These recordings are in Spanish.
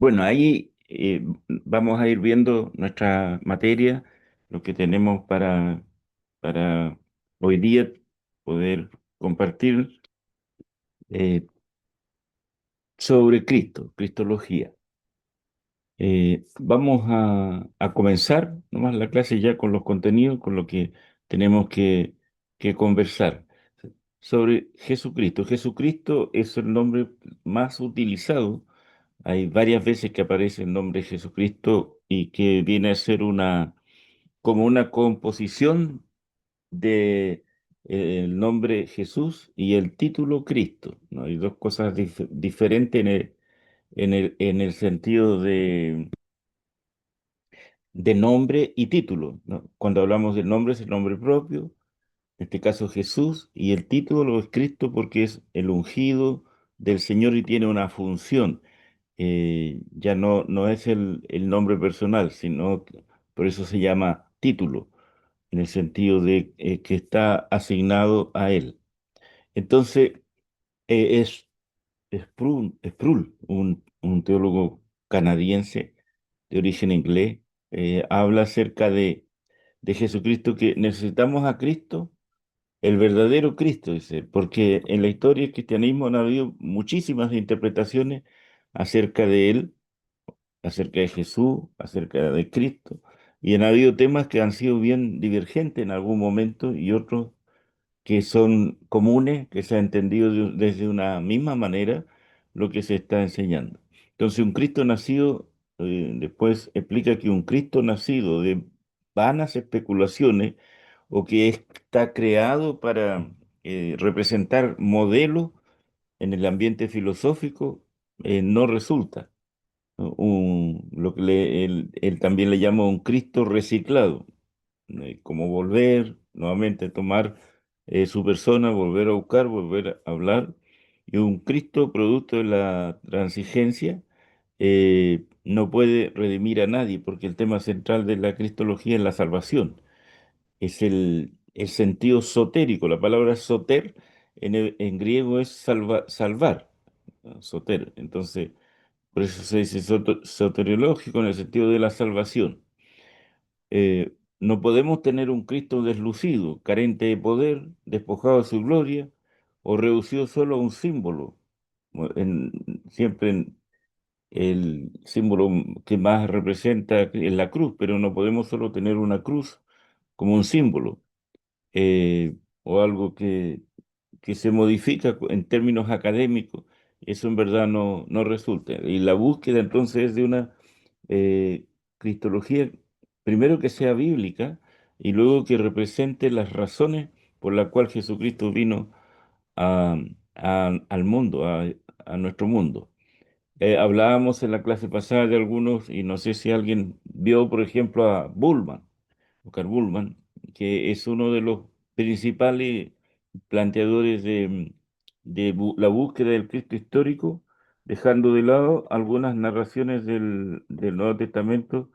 Bueno, ahí vamos a ir viendo nuestra materia, lo que tenemos para hoy día poder compartir eh, sobre Cristo, Cristología. Vamos a comenzar nomás la clase ya con los contenidos, con lo que tenemos que conversar sobre Jesucristo. Jesucristo es el nombre más utilizado. Hay varias veces que aparece el nombre de Jesucristo y que viene a ser como una composición de el nombre Jesús y el título Cristo, ¿no? Hay dos cosas diferentes en el sentido de nombre y título, ¿no? Cuando hablamos del nombre es el nombre propio, en este caso Jesús, y el título lo es Cristo porque es el ungido del Señor y tiene una función. Ya no es el nombre personal, sino por eso se llama título, en el sentido de que está asignado a él. Entonces, Sproul, un teólogo canadiense de origen inglés, habla acerca de Jesucristo, que necesitamos a Cristo, el verdadero Cristo, dice, porque en la historia del cristianismo han habido muchísimas interpretaciones acerca de él, acerca de Jesús, acerca de Cristo, y han habido temas que han sido bien divergentes en algún momento y otros que son comunes, que se ha entendido desde una misma manera lo que se está enseñando. Entonces, un Cristo nacido, después explica que un Cristo nacido de vanas especulaciones o que está creado para representar modelos en el ambiente filosófico, no resulta. ¿No? Lo que él también le llama un Cristo reciclado, como volver nuevamente a tomar su persona, volver a buscar, volver a hablar, y un Cristo producto de la transigencia no puede redimir a nadie, porque el tema central de la cristología es la salvación, es el sentido sotérico. La palabra soter en griego es salvar, ¿no? Soter. Entonces, por eso se dice soteriológico en el sentido de la salvación. No podemos tener un Cristo deslucido, carente de poder, despojado de su gloria o reducido solo a un símbolo. Siempre el símbolo que más representa es la cruz, pero no podemos solo tener una cruz como un símbolo o algo que se modifica en términos académicos. Eso en verdad no resulta. Y la búsqueda entonces es de una cristología, primero que sea bíblica y luego que represente las razones por las cuales Jesucristo vino a- al mundo, a nuestro mundo. Hablábamos en la clase pasada de algunos, y no sé si alguien vio, por ejemplo, a Bullman, Oscar Bullman, que es uno de los principales planteadores de la búsqueda del Cristo histórico, dejando de lado algunas narraciones del Nuevo Testamento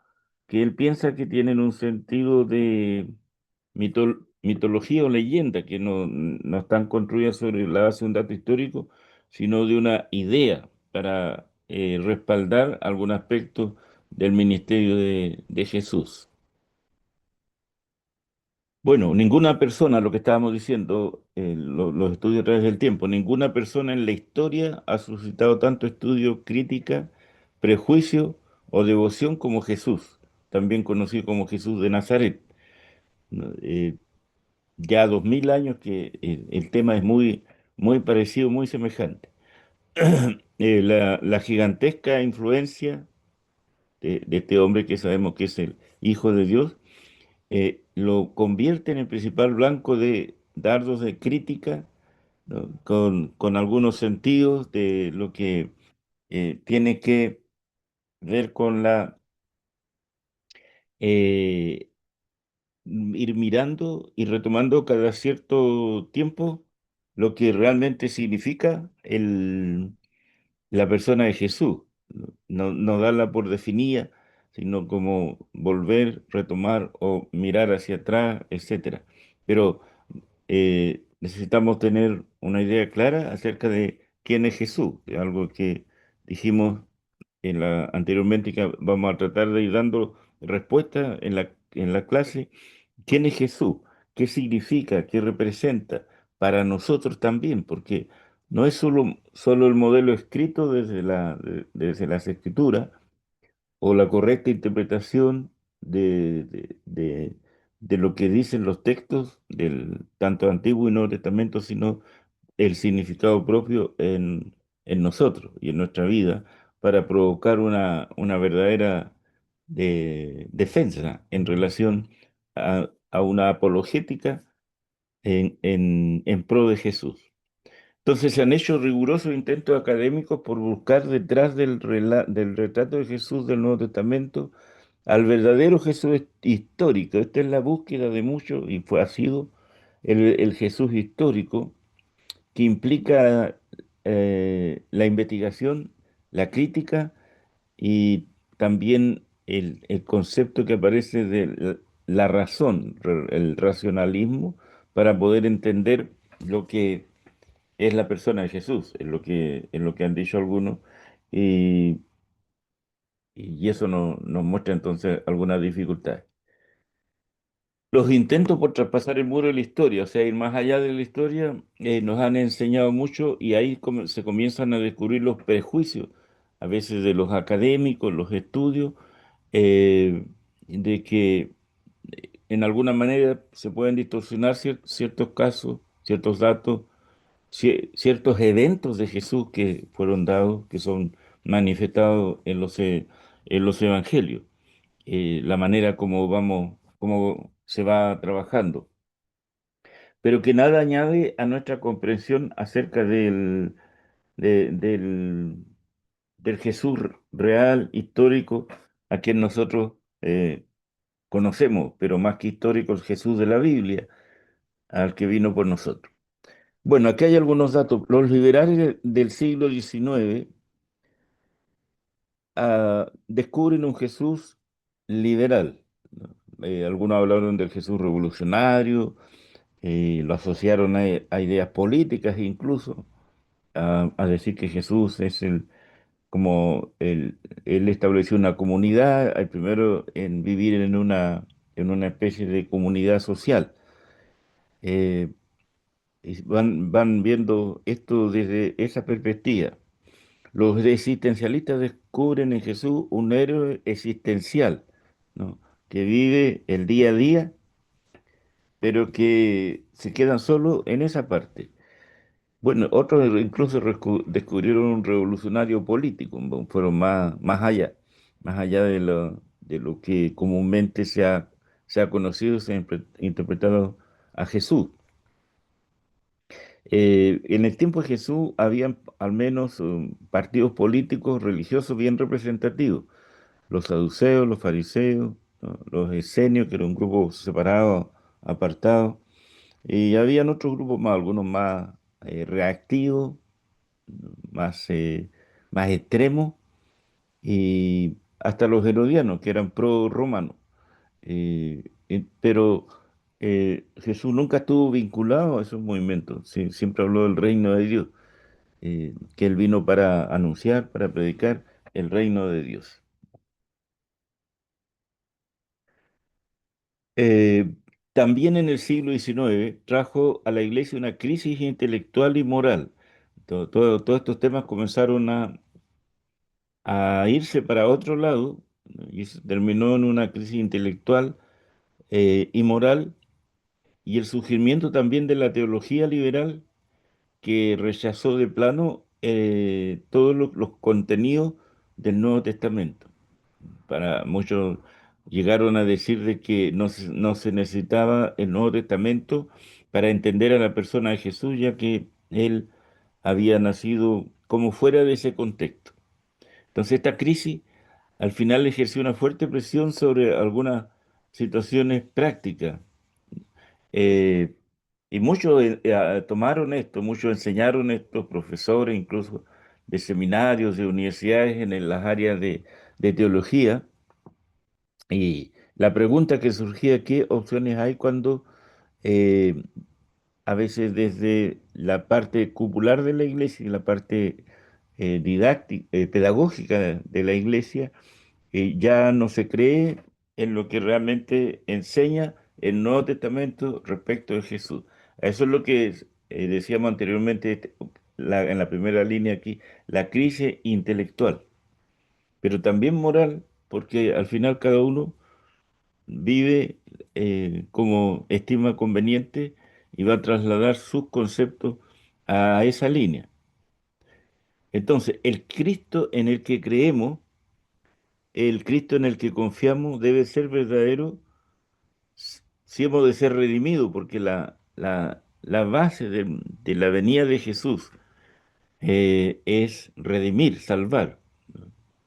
que él piensa que tienen un sentido de mitología o leyenda, que no están construidas sobre la base de un dato histórico, sino de una idea para respaldar algún aspecto del ministerio de Jesús. Bueno, ninguna persona, lo que estábamos diciendo, los estudios a través del tiempo, ninguna persona en la historia ha suscitado tanto estudio, crítica, prejuicio o devoción como Jesús, también conocido como Jesús de Nazaret, ¿no? Ya 2000 años que el tema es muy parecido, muy semejante. La gigantesca influencia de este hombre que sabemos que es el Hijo de Dios lo convierte en el principal blanco de dardos de crítica, ¿no? Con algunos sentidos de lo que tiene que ver con eh, ir mirando y retomando cada cierto tiempo lo que realmente significa la persona de Jesús. No darla por definida, sino como volver, retomar o mirar hacia atrás, etcétera. Pero necesitamos tener una idea clara acerca de quién es Jesús, algo que dijimos anteriormente, que vamos a tratar de ir dando respuesta en la clase. ¿Quién es Jesús? ¿Qué significa? ¿Qué representa? Para nosotros también, porque no es solo el modelo escrito desde las escrituras o la correcta interpretación de lo que dicen los textos del tanto Antiguo y Nuevo Testamento, sino el significado propio en nosotros y en nuestra vida para provocar una verdadera defensa en relación a una apologética en pro de Jesús. Entonces se han hecho rigurosos intentos académicos por buscar detrás del retrato de Jesús del Nuevo Testamento al verdadero Jesús histórico. Esta es la búsqueda de muchos y ha sido el Jesús histórico que implica la investigación, la crítica y también el concepto que aparece de la razón, el racionalismo, para poder entender lo que es la persona de Jesús, es lo que han dicho algunos, y, y eso nos muestra entonces algunas dificultades. Los intentos por traspasar el muro de la historia, o sea, ir más allá de la historia, nos han enseñado mucho y ahí se comienzan a descubrir los prejuicios, a veces de los académicos, los estudios, eh, de que en alguna manera se pueden distorsionar ciertos casos, ciertos datos, ciertos eventos de Jesús que fueron dados, que son manifestados en los evangelios, la manera como se va trabajando, pero que nada añade a nuestra comprensión acerca de- del, del Jesús real, histórico, a quien nosotros conocemos, pero más que histórico, el Jesús de la Biblia, al que vino por nosotros. Bueno, aquí hay algunos datos. Los liberales del siglo XIX descubren un Jesús liberal, ¿no? Algunos hablaron del Jesús revolucionario, lo asociaron a ideas políticas incluso, a decir que Jesús es como él estableció una comunidad, el primero en vivir en una especie de comunidad social. Eh, y van viendo esto desde esa perspectiva. Los existencialistas descubren en Jesús un héroe existencial, ¿no? Que vive el día a día, pero que se quedan solo en esa parte. Bueno, otros incluso descubrieron un revolucionario político, ¿no? Fueron más allá de lo que comúnmente se ha conocido, se ha interpretado a Jesús. En el tiempo de Jesús habían al menos partidos políticos religiosos bien representativos: los saduceos, los fariseos, ¿no? Los esenios, que era un grupo separado, apartado, y habían otros grupos más, algunos más reactivos, más, más extremos, y hasta los herodianos, que eran pro-romanos. Pero Jesús nunca estuvo vinculado a esos movimientos, siempre habló del reino de Dios, que él vino para anunciar, para predicar el reino de Dios. Eh, También en el siglo XIX trajo a la iglesia una crisis intelectual y moral. Todos estos temas comenzaron a irse para otro lado, ¿no? Y se terminó en una crisis intelectual y moral, y el surgimiento también de la teología liberal, que rechazó de plano todos los contenidos del Nuevo Testamento. Para muchos llegaron a decir de que no se necesitaba el Nuevo Testamento para entender a la persona de Jesús, ya que él había nacido como fuera de ese contexto. Entonces esta crisis al final ejerció una fuerte presión sobre algunas situaciones prácticas. Eh, y muchos tomaron esto, muchos enseñaron esto, profesores incluso de seminarios, de universidades las áreas de teología. Y la pregunta que surgía: ¿qué opciones hay cuando eh, a veces desde la parte cupular de la iglesia y la parte pedagógica de la Iglesia, ya no se cree en lo que realmente enseña el Nuevo Testamento respecto de Jesús. Eso es lo que decíamos anteriormente, en la primera línea aquí, la crisis intelectual, pero también moral, porque al final cada uno vive como estima conveniente y va a trasladar sus conceptos a esa línea. Entonces, el Cristo en el que creemos, el Cristo en el que confiamos, debe ser verdadero si hemos de ser redimidos, porque la base de la venida de Jesús es redimir, salvar.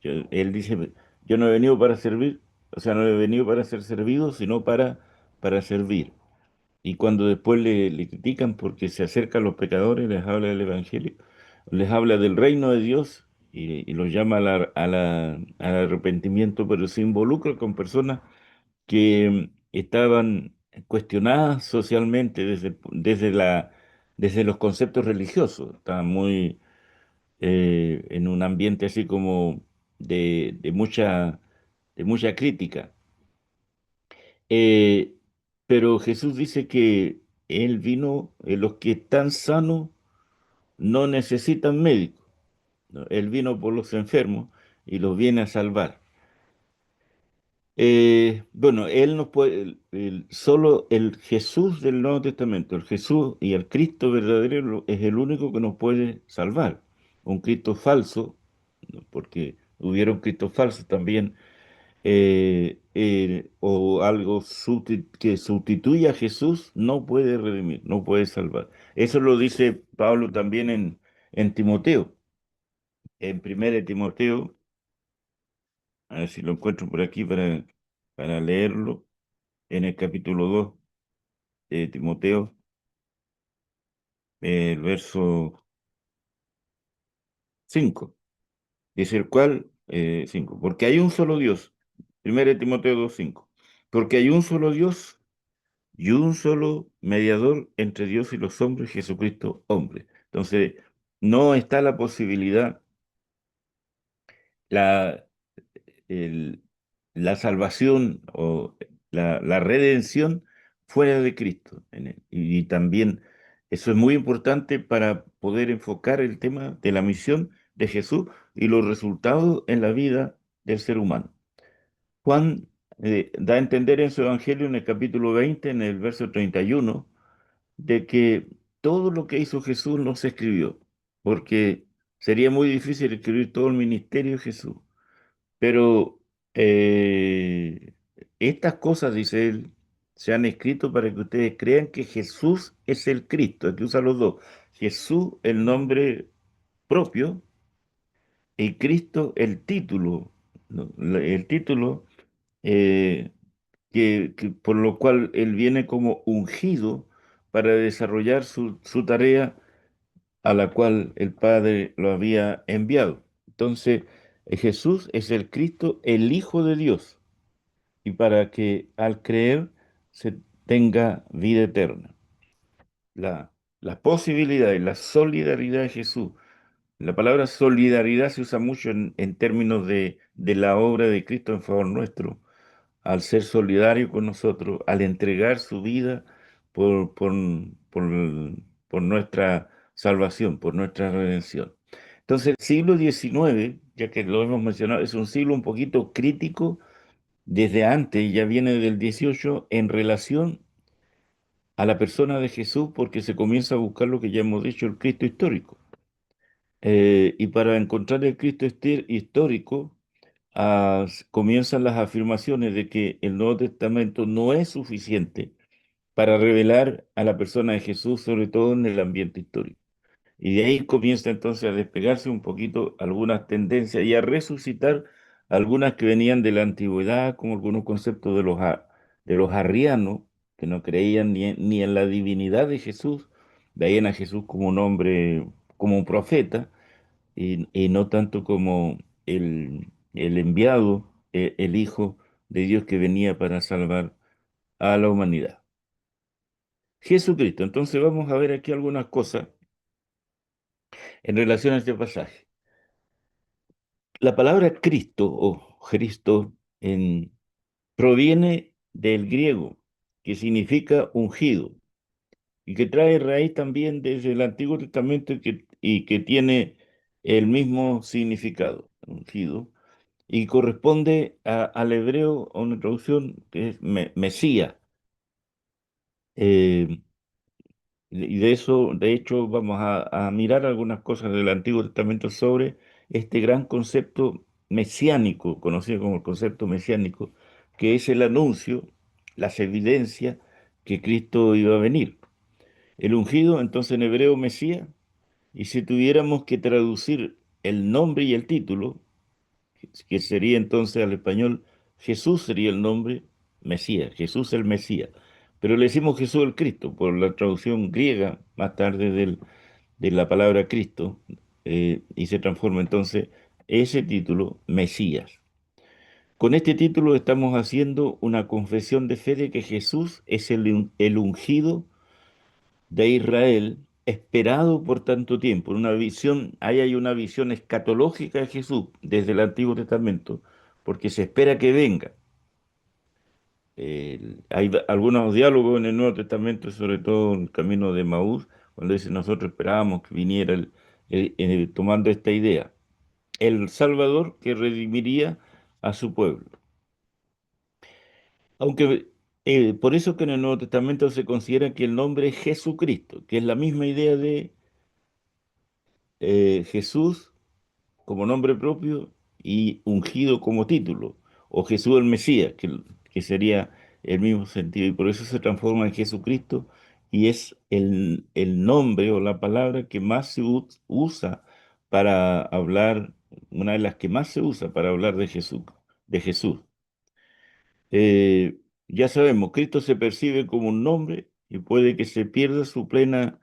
Él dice, yo no he venido para servir, o sea, no he venido para ser servido, sino para servir. Y cuando después le critican porque se acerca a los pecadores, les habla del Evangelio, les habla del reino de Dios y los llama al arrepentimiento, pero se involucra con personas que estaban cuestionadas socialmente desde los conceptos religiosos. Estaban muy en un ambiente así como de mucha crítica. Eh, pero Jesús dice que Él vino, los que están sanos no necesitan médico, ¿no? Él vino por los enfermos y los viene a salvar. Bueno, Él nos puede, solo el Jesús del Nuevo Testamento, el Jesús y el Cristo verdadero es el único que nos puede salvar. Un Cristo falso, ¿no? Porque hubieron Cristos falsos también, o algo que sustituya a Jesús, no puede redimir, no puede salvar. Eso lo dice Pablo también en Timoteo, en 1 Timoteo, a ver si lo encuentro por aquí para leerlo, en el capítulo 2 de Timoteo, el verso 5 dice el cual, 5, porque hay un solo Dios, 1 Timoteo 2:5, porque hay un solo Dios y un solo mediador entre Dios y los hombres, Jesucristo, hombre. Entonces, no está la posibilidad, la, el- la salvación o la redención fuera de Cristo. Y también eso es muy importante para poder enfocar el tema de la misión de Jesús y los resultados en la vida del ser humano. Juan da a entender en su Evangelio en el capítulo 20, en el verso 31, de que todo lo que hizo Jesús no se escribió, porque sería muy difícil escribir todo el ministerio de Jesús. Pero estas cosas, dice él, se han escrito para que ustedes crean que Jesús es el Cristo. Aquí usa los dos. Jesús, el nombre propio, y Cristo, el título, ¿no? El título eh, por lo cual él viene como ungido para desarrollar su tarea a la cual el Padre lo había enviado. Entonces, Jesús es el Cristo, el Hijo de Dios, y para que al creer se tenga vida eterna. La, la posibilidad y la solidaridad de Jesús. La palabra solidaridad se usa mucho en términos de la obra de Cristo en favor nuestro, al ser solidario con nosotros, al entregar su vida por, por, por, por nuestra salvación, por nuestra redención. Entonces, el siglo XIX, ya que lo hemos mencionado, es un siglo un poquito crítico desde antes, ya viene del 18, en relación a la persona de Jesús, porque se comienza a buscar lo que ya hemos dicho, el Cristo histórico. Y para encontrar el Cristo histórico, comienzan las afirmaciones de que el Nuevo Testamento no es suficiente para revelar a la persona de Jesús, sobre todo en el ambiente histórico. Y de ahí comienza entonces a despegarse un poquito algunas tendencias y a resucitar algunas que venían de la antigüedad, como algunos conceptos de los arrianos, que no creían ni en la divinidad de Jesús, veían a Jesús como un hombre, como un profeta, y no tanto como el enviado, el Hijo de Dios que venía para salvar a la humanidad. Jesucristo. Entonces vamos a ver aquí algunas cosas en relación a este pasaje. La palabra Cristo o Cristo proviene del griego, que significa ungido, y que trae raíz también desde el Antiguo Testamento y que tiene el mismo significado, ungido, y corresponde al hebreo a una traducción que es Mesías. Eh, y de eso, de hecho, vamos a mirar algunas cosas del Antiguo Testamento sobre este gran concepto mesiánico, conocido como el concepto mesiánico, que es el anuncio, las evidencias que Cristo iba a venir. El ungido, entonces en hebreo Mesías, y si tuviéramos que traducir el nombre y el título, que sería entonces al español, Jesús sería el nombre Mesías, Jesús el Mesías. Pero le decimos Jesús el Cristo por la traducción griega más tarde de la palabra Cristo, y se transforma entonces ese título Mesías. Con este título estamos haciendo una confesión de fe de que Jesús es el ungido de Israel, esperado por tanto tiempo. Una visión, ahí hay una visión escatológica de Jesús desde el Antiguo Testamento, porque se espera que venga. Hay algunos diálogos en el Nuevo Testamento, sobre todo en el camino de Maús, cuando dice nosotros esperábamos que viniera tomando esta idea, el Salvador que redimiría a su pueblo. Aunque por eso que en el Nuevo Testamento se considera que el nombre es Jesucristo, que es la misma idea de Jesús como nombre propio y ungido como título, o Jesús el Mesías, que sería el mismo sentido, y por eso se transforma en Jesucristo y es el nombre o la palabra que más se usa para hablar, una de las que más se usa para hablar de Jesús, de Jesús. Ya sabemos, Cristo se percibe como un nombre y puede que se pierda su plena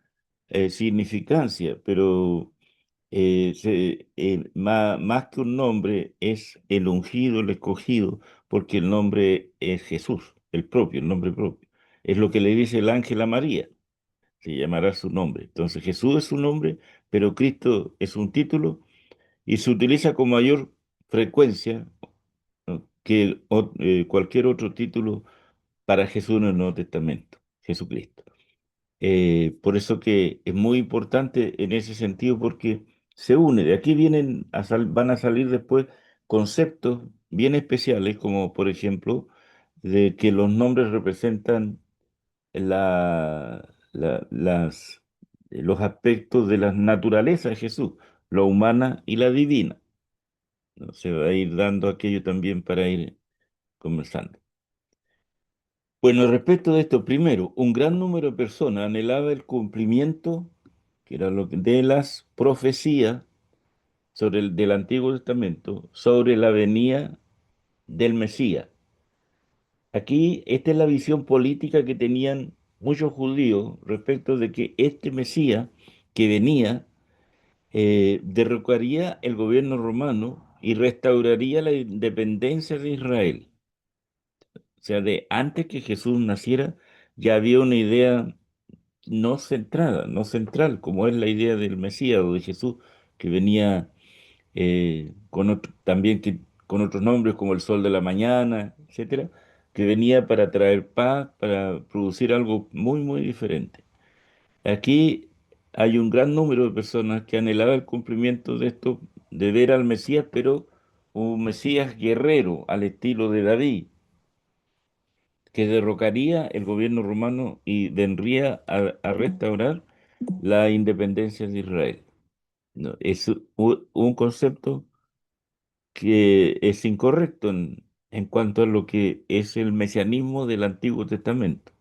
significancia, pero más que un nombre es el ungido, el escogido, porque el nombre es Jesús, el propio, el nombre propio. Es lo que le dice el ángel a María, se llamará su nombre. Entonces Jesús es su nombre, pero Cristo es un título y se utiliza con mayor frecuencia, ¿no?, que cualquier otro título para Jesús en el Nuevo Testamento, Jesucristo. Por eso que es muy importante en ese sentido porque se une. De aquí van a salir después conceptos bien especiales, como por ejemplo de que los nombres representan los aspectos de la naturaleza de Jesús, la humana y la divina, ¿no? Se va a ir dando aquello también para ir conversando. Bueno, respecto de esto, primero, un gran número de personas anhelaba el cumplimiento, que era de las profecías del Antiguo Testamento, sobre la venida del Mesías. Aquí, esta es la visión política que tenían muchos judíos respecto de que este Mesías que venía derrocaría el gobierno romano y restauraría la independencia de Israel. O sea, de antes que Jesús naciera, ya había una idea no centrada, no central, como es la idea del Mesías o de Jesús, que venía también con otros nombres como el sol de la mañana, etcétera, que venía para traer paz, para producir algo muy, muy diferente. Aquí hay un gran número de personas que anhelaban el cumplimiento de esto, de ver al Mesías, pero un Mesías guerrero al estilo de David, que derrocaría el gobierno romano y vendría a restaurar la independencia de Israel. No, es un concepto que es incorrecto en cuanto a lo que es el mesianismo del Antiguo Testamento.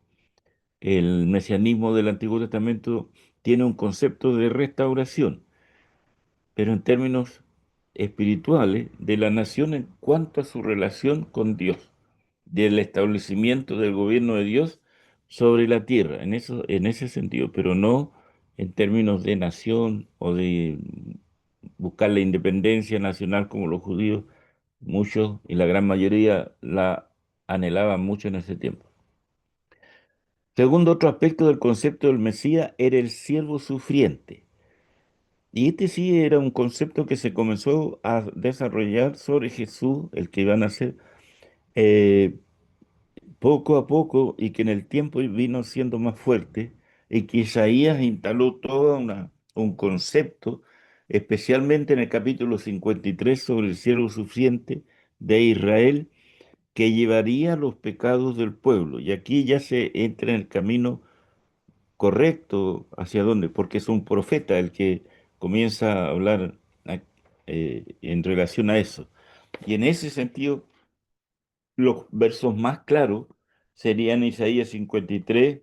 El mesianismo del Antiguo Testamento tiene un concepto de restauración, pero en términos espirituales de la nación en cuanto a su relación con Dios, del establecimiento del gobierno de Dios sobre la tierra, en ese sentido, pero no en términos de nación o de buscar la independencia nacional como los judíos, muchos y la gran mayoría la anhelaban mucho en ese tiempo. Segundo, otro aspecto del concepto del Mesías era el siervo sufriente. Y este sí era un concepto que se comenzó a desarrollar sobre Jesús, el que iban a ser eh, poco a poco y que en el tiempo vino siendo más fuerte y que Isaías instaló un concepto, especialmente en el capítulo 53 sobre el cielo suficiente de Israel, que llevaría los pecados del pueblo. Y aquí ya se entra en el camino correcto hacia dónde, porque es un profeta el que comienza a hablar en relación a eso. Y en ese sentido, los versos más claros serían Isaías 53,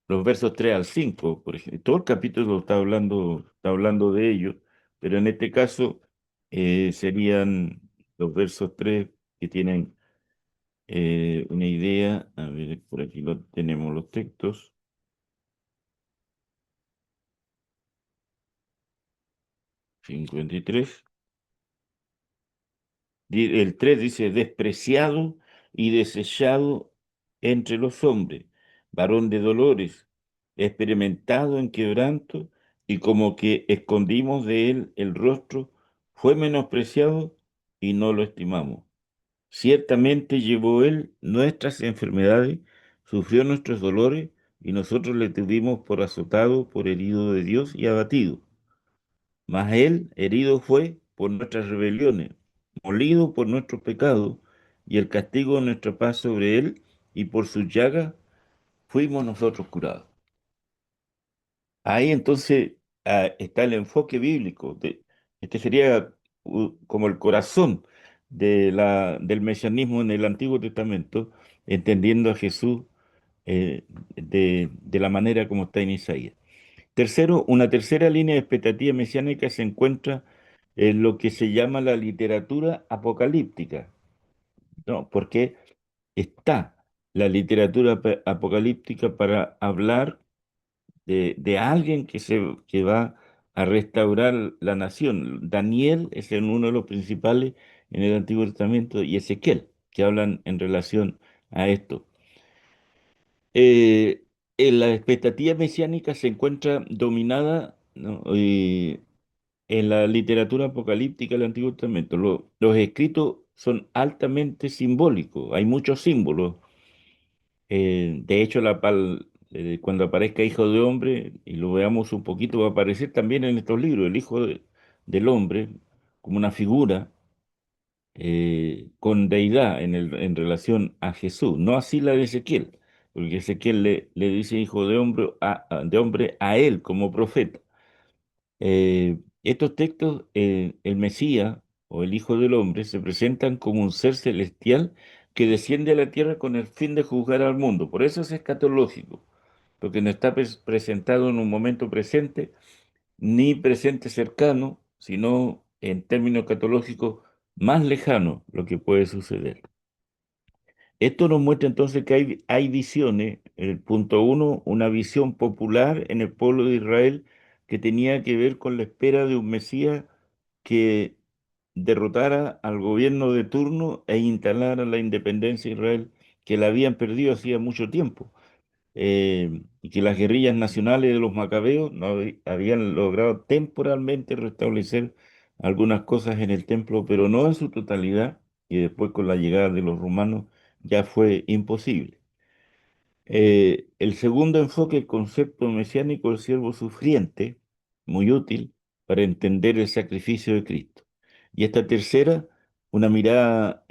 los versos 3 al 5 por ejemplo. Todo el capítulo está hablando de ello, pero en este caso serían los versos 3 que tienen una idea. A ver, por aquí tenemos los textos. 53. El 3 dice, despreciado y desechado entre los hombres, varón de dolores, experimentado en quebranto, y como que escondimos de él el rostro, fue menospreciado y no lo estimamos. Ciertamente llevó él nuestras enfermedades, sufrió nuestros dolores, y nosotros le tuvimos por azotado, por herido de Dios y abatido. Mas él herido fue por nuestras rebeliones, molido por nuestros pecados, y el castigo de nuestra paz sobre él, y por sus llagas fuimos nosotros curados. Ahí entonces está el enfoque bíblico. Este sería como el corazón del mesianismo en el Antiguo Testamento, entendiendo a Jesús de la manera como está en Isaías. Tercero, una tercera línea de expectativa mesiánica se encuentra en lo que se llama la literatura apocalíptica, ¿no? Porque está la literatura apocalíptica para hablar de alguien que va a restaurar la nación. Daniel es uno de los principales en el Antiguo Testamento y Ezequiel, que hablan en relación a esto. Eh, en la expectativa mesiánica se encuentra dominada, ¿no? En la literatura apocalíptica del Antiguo Testamento. Los escritos son altamente simbólicos, hay muchos símbolos. De hecho, cuando aparezca Hijo de Hombre, y lo veamos un poquito, va a aparecer también en estos libros, el del Hombre, como una figura con deidad en relación a Jesús, no así la de Ezequiel, porque Ezequiel le dice Hijo de hombre a él como profeta. Estos textos, el Mesías o el Hijo del Hombre, se presentan como un ser celestial que desciende a la tierra con el fin de juzgar al mundo. Por eso es escatológico, porque no está presentado en un momento presente, ni presente cercano, sino en términos escatológicos más lejano lo que puede suceder. Esto nos muestra entonces que hay visiones. El punto uno, una visión popular en el pueblo de Israel que tenía que ver con la espera de un Mesías que derrotara al gobierno de turno e instalara la independencia de Israel que la habían perdido hacía mucho tiempo. Y que las guerrillas nacionales de los macabeos no habían logrado temporalmente restablecer algunas cosas en el templo, pero no en su totalidad, y después con la llegada de los romanos ya fue imposible. El segundo enfoque, el concepto mesiánico del siervo sufriente, muy útil para entender el sacrificio de Cristo. Y esta tercera, una mirada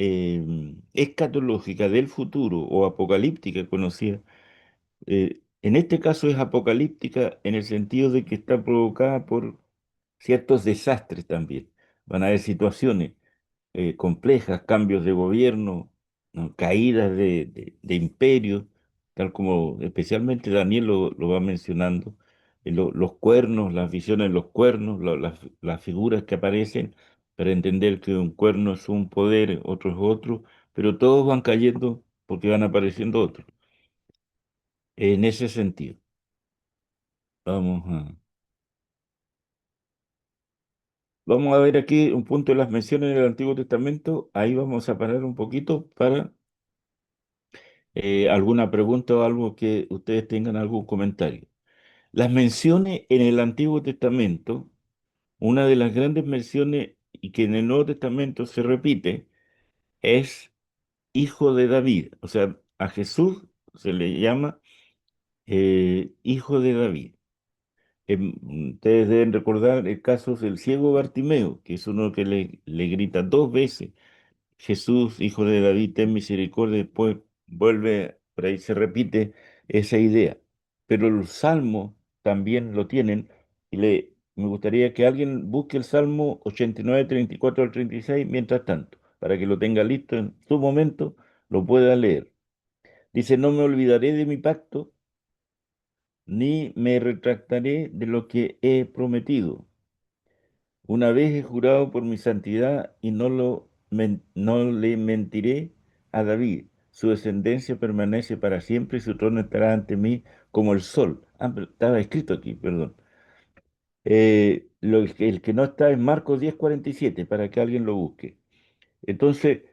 escatológica del futuro o apocalíptica conocida. En este caso es apocalíptica en el sentido de que está provocada por ciertos desastres también. Van a haber situaciones complejas, cambios de gobierno, ¿no? Caídas de imperios, tal como especialmente Daniel lo va mencionando, los cuernos, las visiones de los cuernos, las figuras que aparecen para entender que un cuerno es un poder, otro es otro, pero todos van cayendo porque van apareciendo otros. En ese sentido. Vamos a, vamos a ver aquí un punto de las menciones del Antiguo Testamento. Ahí vamos a parar un poquito para alguna pregunta o algo que ustedes tengan algún comentario. Las menciones en el Antiguo Testamento, una de las grandes menciones y que en el Nuevo Testamento se repite, es hijo de David. O sea, a Jesús se le llama hijo de David. Ustedes deben recordar el caso del ciego Bartimeo, que es uno que le grita dos veces, Jesús, hijo de David, ten misericordia. Después vuelve, por ahí se repite esa idea. Pero los salmos también lo tienen y me gustaría que alguien busque el Salmo 89, 34 al 36 mientras tanto, para que lo tenga listo en su momento, lo pueda leer. Dice, no me olvidaré de mi pacto, ni me retractaré de lo que he prometido. Una vez he jurado por mi santidad y no le mentiré a David. Su descendencia permanece para siempre y su trono estará ante mí como el sol. Ah, pero estaba escrito aquí, perdón. El que no está es Marcos 10:47, para que alguien lo busque. Entonces,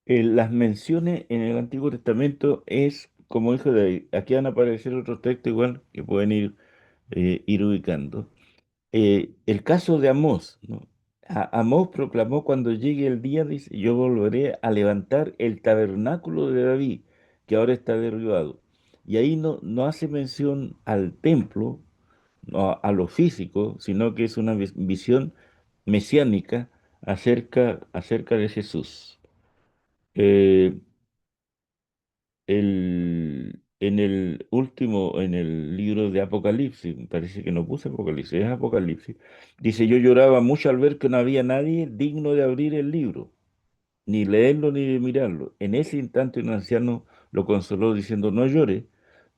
las menciones en el Antiguo Testamento es como hijo de David. Aquí van a aparecer otros textos igual que pueden ir ubicando. El caso de Amós, ¿no? Amós proclamó cuando llegue el día, dice, yo volveré a levantar el tabernáculo de David, que ahora está derribado. Y ahí no hace mención al templo, no a lo físico, sino que es una visión mesiánica acerca de Jesús. Eh, en el libro de Apocalipsis, me parece que no puse Apocalipsis, es Apocalipsis, dice, yo lloraba mucho al ver que no había nadie digno de abrir el libro, ni leerlo ni de mirarlo. En ese instante un anciano lo consoló diciendo, no llore,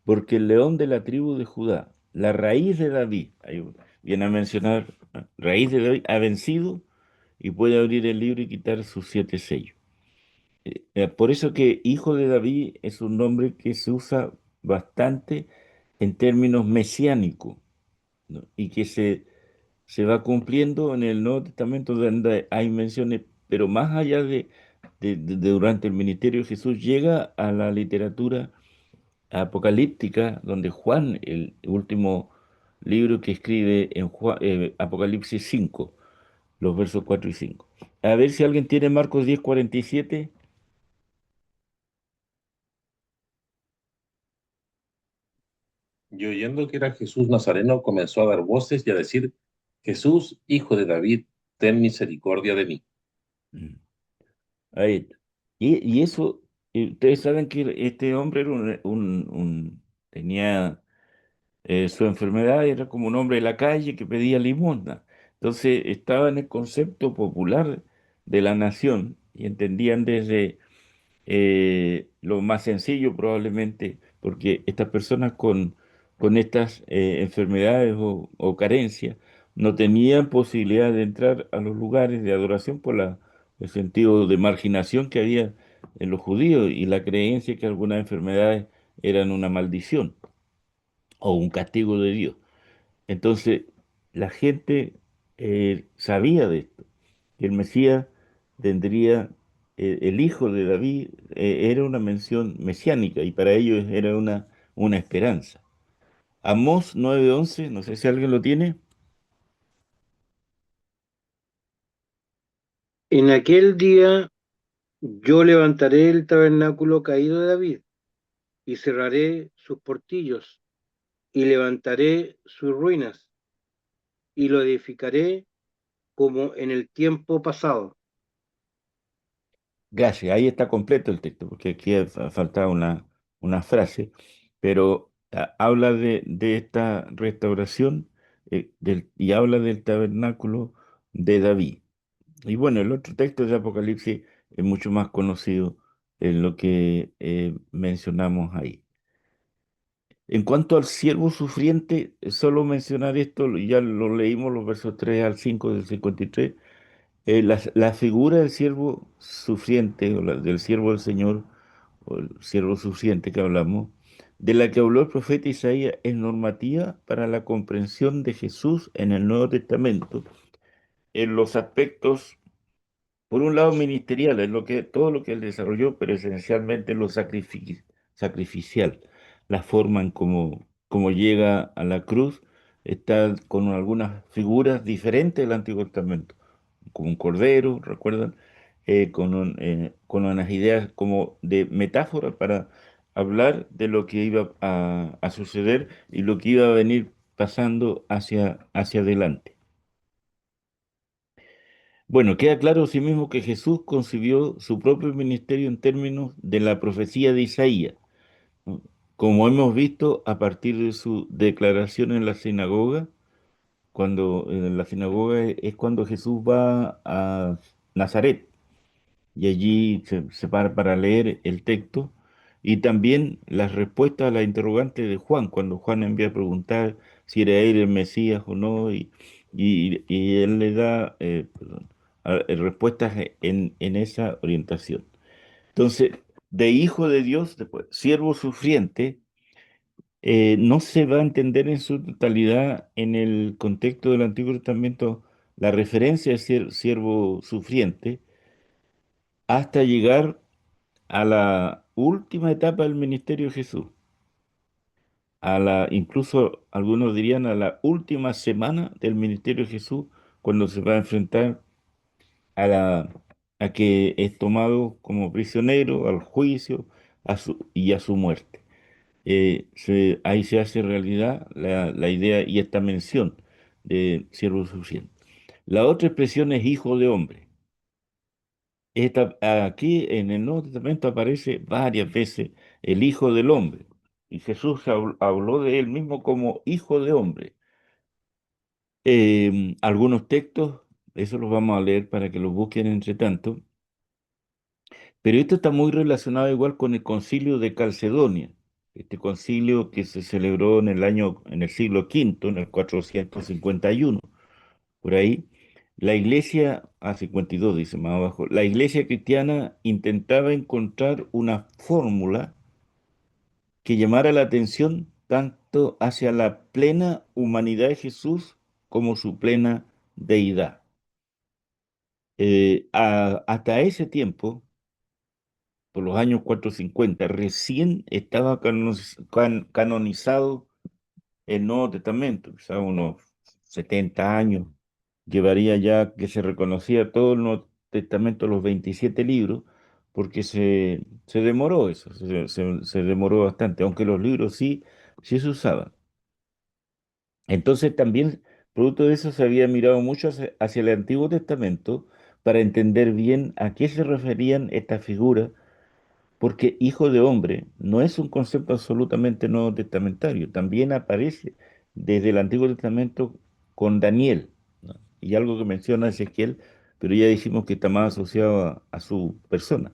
porque el león de la tribu de Judá, la raíz de David, ahí viene a mencionar, raíz de David, ha vencido y puede abrir el libro y quitar sus siete sellos. Por eso que hijo de David es un nombre que se usa bastante en términos mesiánicos, ¿no? Y que se va cumpliendo en el Nuevo Testamento donde hay menciones, pero más allá de durante el ministerio de Jesús llega a la literatura apocalíptica, donde Juan, el último libro que escribe en Apocalipsis 5, los versos 4 y 5. A ver si alguien tiene Marcos 10:47. Y oyendo que era Jesús Nazareno, comenzó a dar voces y a decir, Jesús, hijo de David, ten misericordia de mí. Ahí está. Y eso, ustedes saben que este hombre era tenía su enfermedad, era como un hombre de la calle que pedía limosna. Entonces estaba en el concepto popular de la nación y entendían desde lo más sencillo probablemente, porque estas personas con estas enfermedades o carencias no tenían posibilidad de entrar a los lugares de adoración por el sentido de marginación que había en los judíos y la creencia que algunas enfermedades eran una maldición o un castigo de Dios. Entonces, la gente sabía de esto, que el Mesías tendría, el hijo de David, era una mención mesiánica y para ellos era una esperanza. Amós 9:11, no sé si alguien lo tiene. En aquel día yo levantaré el tabernáculo caído de David y cerraré sus portillos y levantaré sus ruinas y lo edificaré como en el tiempo pasado. Gracias, ahí está completo el texto, porque aquí faltaba una frase, pero habla de esta restauración y habla del tabernáculo de David. Y bueno, el otro texto de Apocalipsis es mucho más conocido en lo que mencionamos ahí. En cuanto al siervo sufriente, solo mencionar esto, ya lo leímos los versos 3 al 5 del 53. La figura del siervo sufriente, o del siervo del Señor, o el siervo sufriente que hablamos, de la que habló el profeta Isaías, es normativa para la comprensión de Jesús en el Nuevo Testamento, en los aspectos, por un lado, ministerial, en todo lo que él desarrolló, pero esencialmente lo sacrificial, la forma en cómo llega a la cruz está con algunas figuras diferentes del Antiguo Testamento, como un cordero, ¿recuerdan? Con unas ideas como de metáfora para hablar de lo que iba a suceder y lo que iba a venir pasando hacia adelante. Bueno, queda claro asimismo que Jesús concibió su propio ministerio en términos de la profecía de Isaías, ¿no? Como hemos visto a partir de su declaración en la sinagoga, cuando en la sinagoga es cuando Jesús va a Nazaret y allí se para leer el texto y también las respuestas a la interrogante de Juan, cuando Juan envía a preguntar si era él el Mesías o no, y él le da respuestas en esa orientación. Entonces, de hijo de Dios, después, siervo sufriente, no se va a entender en su totalidad en el contexto del Antiguo Testamento la referencia de ser siervo sufriente hasta llegar a la última etapa del ministerio de Jesús, incluso algunos dirían a la última semana del ministerio de Jesús, cuando se va a enfrentar a, la, a que es tomado como prisionero, al juicio y a su muerte. Ahí se hace realidad la idea y esta mención de siervo sufriente. La otra expresión es hijo de hombre. Aquí en el Nuevo Testamento aparece varias veces el Hijo del Hombre. Y Jesús habló de él mismo como Hijo de Hombre. Algunos textos, eso los vamos a leer para que los busquen entre tanto, pero esto está muy relacionado igual con el concilio de Calcedonia, este concilio que se celebró en el siglo quinto, en el 451. Por ahí, la iglesia, 52 dice más abajo, la iglesia cristiana intentaba encontrar una fórmula que llamara la atención tanto hacia la plena humanidad de Jesús como su plena deidad. Hasta ese tiempo, por los años 450, recién estaba canonizado el Nuevo Testamento, quizás unos 70 años llevaría ya que se reconocía todo el Nuevo Testamento, los 27 libros, porque se demoró eso, se demoró bastante, aunque los libros sí se usaban. Entonces también, producto de eso, se había mirado mucho hacia el Antiguo Testamento para entender bien a qué se referían estas figuras, porque hijo de hombre no es un concepto absolutamente nuevo testamentario, también aparece desde el Antiguo Testamento con Daniel, ¿no? Y algo que menciona Ezequiel, pero ya dijimos que está más asociado a su persona.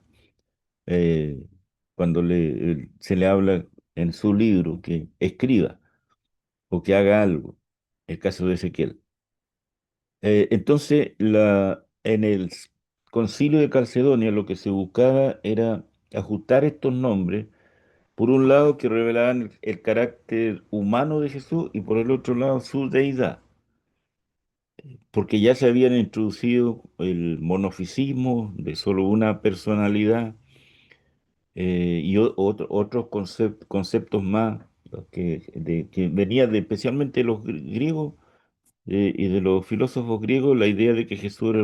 Eh, Cuando se le habla en su libro que escriba o que haga algo, el caso de Ezequiel. Entonces, en el concilio de Calcedonia lo que se buscaba era ajustar estos nombres, por un lado que revelaban el carácter humano de Jesús y por el otro lado su deidad, porque ya se habían introducido el monofisismo de solo una personalidad y otros conceptos más que venían especialmente de los griegos y de los filósofos griegos, la idea de que Jesús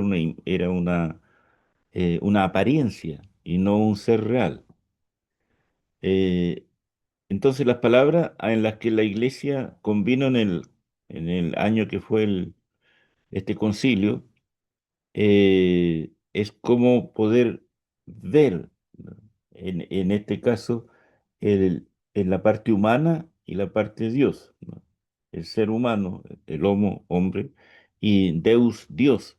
era una apariencia y no un ser real. Eh, entonces las palabras en las que la iglesia convino en el año que fue este concilio, es como poder ver, ¿no? En este caso, en la parte humana y la parte de Dios, ¿no? El ser humano, el homo, hombre, y Deus, Dios.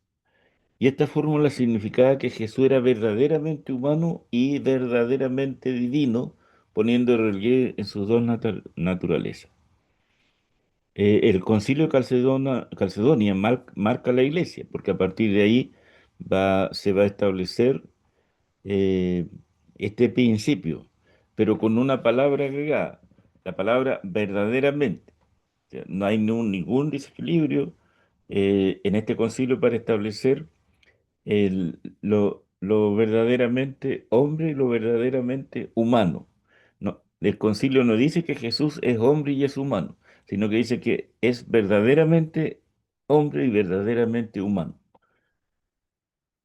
Y esta fórmula significaba que Jesús era verdaderamente humano y verdaderamente divino, poniendo en relieve en sus dos naturalezas. El concilio de Calcedonia marca la iglesia, porque a partir de ahí se va a establecer eh, este principio, pero con una palabra agregada, la palabra verdaderamente. O sea, no hay ningún desequilibrio en este concilio para establecer lo verdaderamente hombre y lo verdaderamente humano. No, el concilio no dice que Jesús es hombre y es humano, sino que dice que es verdaderamente hombre y verdaderamente humano,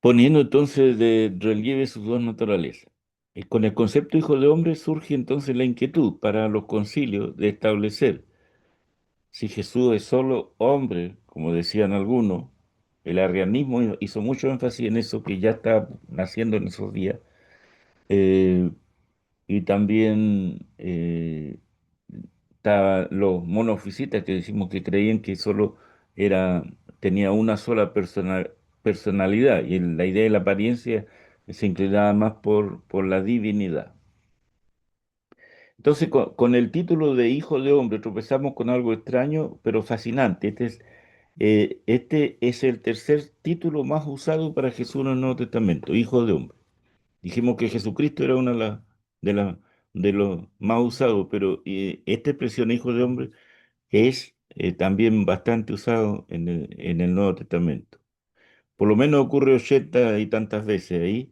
poniendo entonces de relieve sus dos naturalezas. Y con el concepto hijo de hombre surge entonces la inquietud para los concilios de establecer si Jesús es solo hombre, como decían algunos. El arrianismo hizo mucho énfasis en eso que ya está naciendo en esos días. Eh, y también estaban los monofisitas que decimos que creían que solo era, tenía una sola personalidad y la idea de la apariencia se inclinaba más por la divinidad. Entonces, con el título de Hijo de Hombre tropezamos con algo extraño, pero fascinante. Este es el tercer título más usado para Jesús en el Nuevo Testamento, Hijo de Hombre. Dijimos que Jesucristo era una de, la- de los más usados, pero esta expresión Hijo de Hombre es también bastante usado en el Nuevo Testamento. Por lo menos ocurre 80 y tantas veces ahí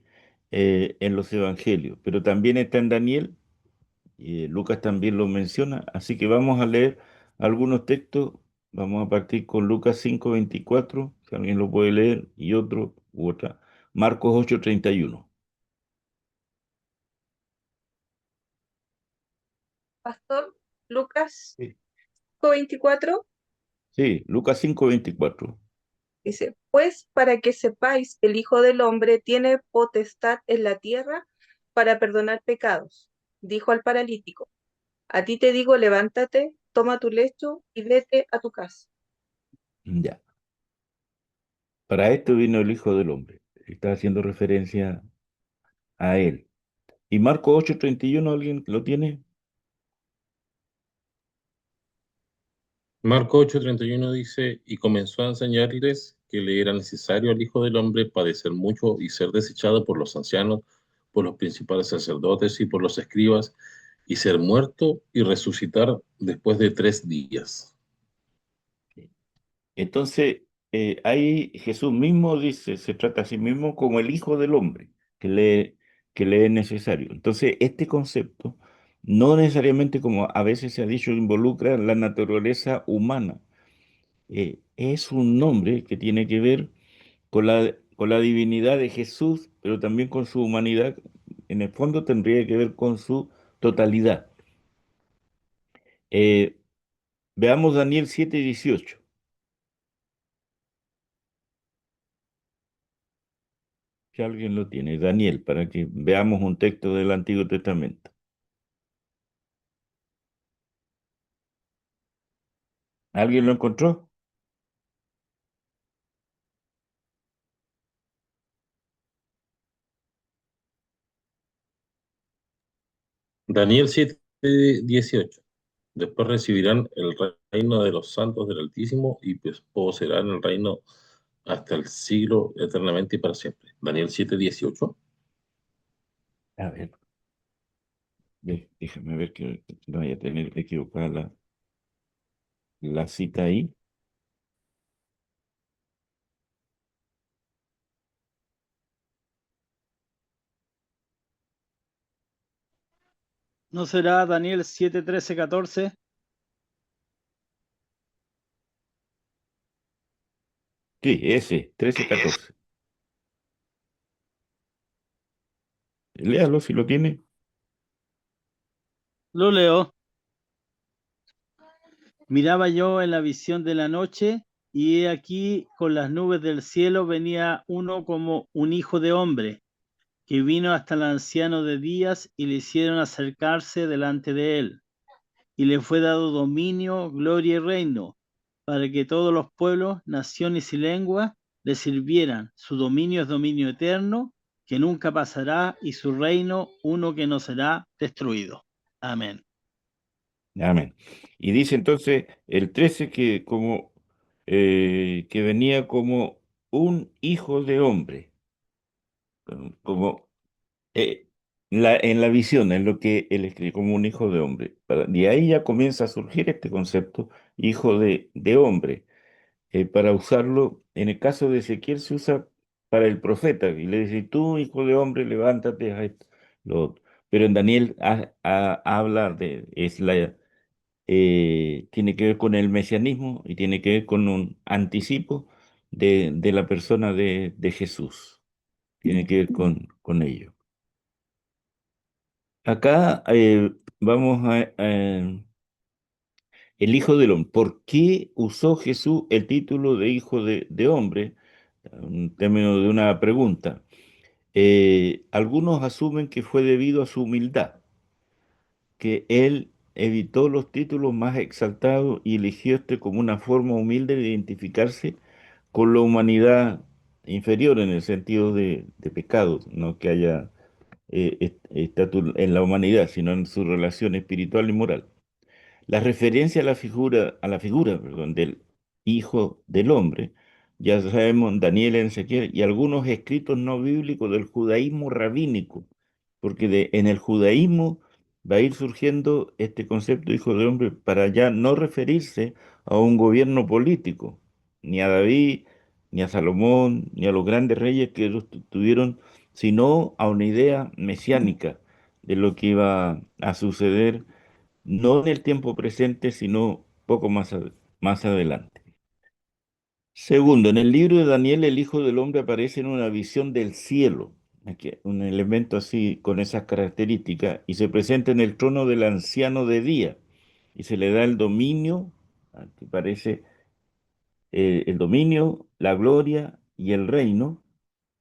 en los Evangelios, pero también está en Daniel. Lucas también lo menciona, así que vamos a leer algunos textos. Vamos a partir con Lucas 5:24, si alguien lo puede leer, y otro u otra. Marcos 8:31. Pastor Lucas Sí, 24 sí, Lucas 5:24. dice, pues para que sepáis, el Hijo del Hombre tiene potestad en la tierra para perdonar pecados. Dijo al paralítico, a ti te digo, levántate, toma tu lecho y vete a tu casa. Ya. Para esto vino el Hijo del Hombre. Está haciendo referencia a él. ¿Y Marcos 8:31 alguien lo tiene? Marco 8:31 dice, y comenzó a enseñarles que le era necesario al Hijo del Hombre padecer mucho y ser desechado por los ancianos, por los principales sacerdotes y por los escribas, y ser muerto y resucitar después de 3 días. Entonces, ahí Jesús mismo dice, se trata a sí mismo como el Hijo del Hombre, que le es necesario. Entonces, este concepto, no necesariamente como a veces se ha dicho, involucra la naturaleza humana. Es un nombre que tiene que ver con la divinidad de Jesús, pero también con su humanidad. En el fondo tendría que ver con su totalidad. Eh, Veamos Daniel 7:18. Si alguien lo tiene, Daniel, para que veamos un texto del Antiguo Testamento. ¿Alguien lo encontró? Daniel 7:18. Después recibirán el reino de los santos del Altísimo y poseerán el reino hasta el siglo eternamente y para siempre. Daniel 7:18. A ver, déjame ver que no vaya a tener equivocada la cita ahí. ¿No será Daniel 7, 13, 14? Sí, ese, 13:14. Léalo si lo tiene. Lo leo. Miraba yo en la visión de la noche, y he aquí con las nubes del cielo venía uno como un hijo de hombre, que vino hasta el anciano de días y le hicieron acercarse delante de él. Y le fue dado dominio, gloria y reino, para que todos los pueblos, naciones y lenguas le sirvieran. Su dominio es dominio eterno, que nunca pasará, y su reino uno que no será destruido. Amén. Amén. Y dice entonces el 13 que venía como un hijo de hombre, como eh, en la visión, en lo que él escribe, como un hijo de hombre. De ahí ya comienza a surgir este concepto, hijo de hombre. Para usarlo, en el caso de Ezequiel se usa para el profeta, y le dice, tú, hijo de hombre, levántate, haz esto, lo otro. Pero en Daniel habla de, es tiene que ver con el mesianismo y tiene que ver con un anticipo de la persona de Jesús. Tiene que ver con ello. Acá vamos el Hijo del Hombre. ¿Por qué usó Jesús el título de Hijo de Hombre? Un término de una pregunta. Algunos asumen que fue debido a su humildad, que él evitó los títulos más exaltados y eligió este como una forma humilde de identificarse con la humanidad inferior en el sentido de pecado, no que haya estatus en la humanidad, sino en su relación espiritual y moral. La referencia a la figura, perdón, del Hijo del Hombre, ya sabemos, Daniel, Ezequiel y algunos escritos no bíblicos del judaísmo rabínico, porque en el judaísmo va a ir surgiendo este concepto de Hijo del Hombre para ya no referirse a un gobierno político, ni a David, ni a Salomón, ni a los grandes reyes que ellos tuvieron, sino a una idea mesiánica de lo que iba a suceder no en el tiempo presente, sino poco más adelante. Segundo, en el libro de Daniel, el Hijo del Hombre aparece en una visión del cielo, un elemento así con esas características, y se presenta en el trono del anciano de día, y se le da el dominio, aquí parece el dominio, la gloria y el reino,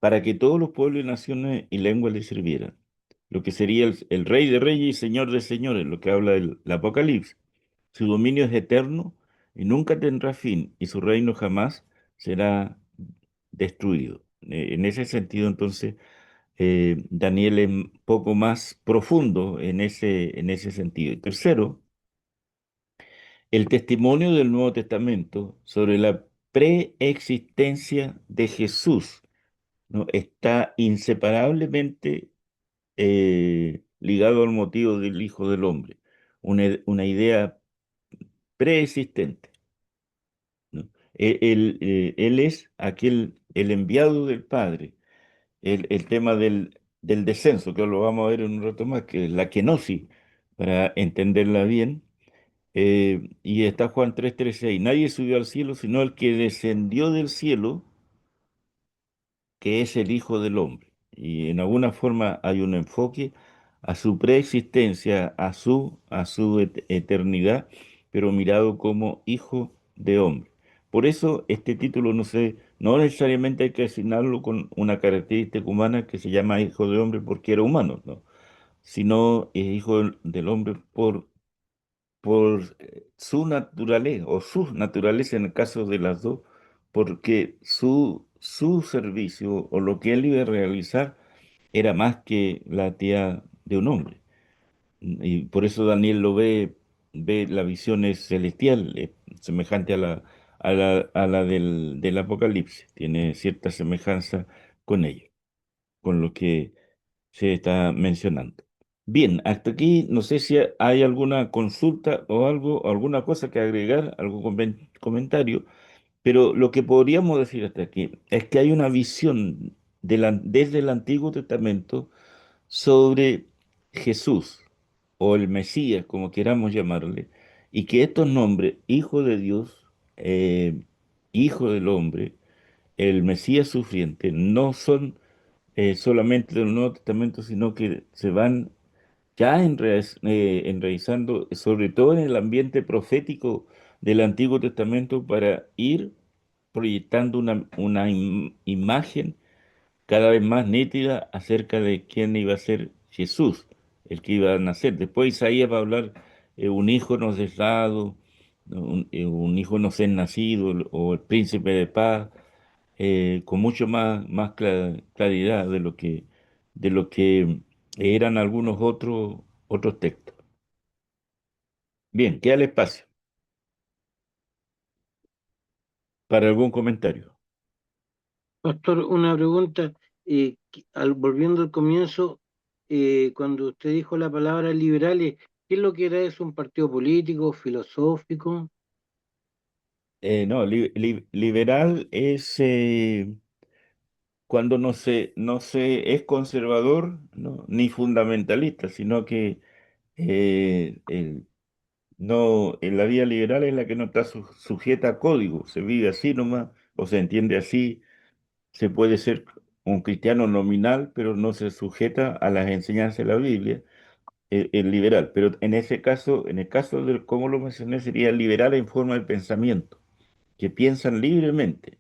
para que todos los pueblos y naciones y lenguas le sirvieran. Lo que sería el Rey de Reyes y Señor de Señores, lo que habla el Apocalipsis. Su dominio es eterno y nunca tendrá fin, y su reino jamás será destruido. En ese sentido, entonces, Daniel es un poco más profundo en ese sentido. Y tercero, el testimonio del Nuevo Testamento sobre la preexistencia de Jesús, ¿no? Está inseparablemente ligado al motivo del Hijo del Hombre, una idea preexistente, ¿no? Él es el enviado del Padre. El tema del descenso, que lo vamos a ver en un rato más, que es la kenosis, para entenderla bien. Y está Juan 3:13 nadie subió al cielo, sino el que descendió del cielo, que es el Hijo del Hombre. Y en alguna forma hay un enfoque a su preexistencia, a su eternidad, pero mirado como Hijo de Hombre. Por eso este título no necesariamente hay que asignarlo con una característica humana que se llama Hijo de Hombre porque era humano, ¿no? Sino es Hijo del Hombre por su naturaleza, o su naturaleza en el caso de las dos, porque su servicio o lo que él iba a realizar era más que la actividad de un hombre. Y por eso Daniel ve la visión es celestial, semejante a la del Apocalipsis, tiene cierta semejanza con ello, con lo que se está mencionando. Bien, hasta aquí no sé si hay alguna consulta o algo, alguna cosa que agregar, algún comentario, pero lo que podríamos decir hasta aquí es que hay una visión desde el Antiguo Testamento sobre Jesús o el Mesías, como queramos llamarle, y que estos nombres, Hijo de Dios, Hijo del Hombre, el Mesías sufriente, no son solamente del Nuevo Testamento, sino que se van ya enraizando, sobre todo en el ambiente profético del Antiguo Testamento, para ir proyectando una imagen cada vez más nítida acerca de quién iba a ser Jesús, el que iba a nacer. Después Isaías va a hablar, un hijo nos es dado, ¿no? Un hijo nos es nacido, o el príncipe de paz, con mucho más claridad de lo que eran algunos otros textos. Bien, queda el espacio para algún comentario. Pastor, una pregunta. Volviendo al comienzo, cuando usted dijo la palabra liberales, ¿qué es lo que era eso? ¿Un partido político, filosófico? No, liberal es cuando no se es conservador, ¿no? Ni fundamentalista, sino que No, en la vía liberal es la que no está sujeta a código, se vive así nomás, o se entiende así, se puede ser un cristiano nominal, pero no se sujeta a las enseñanzas de la Biblia, el liberal. Pero en ese caso, en el caso de cómo lo mencioné, sería liberal en forma de pensamiento, que piensan libremente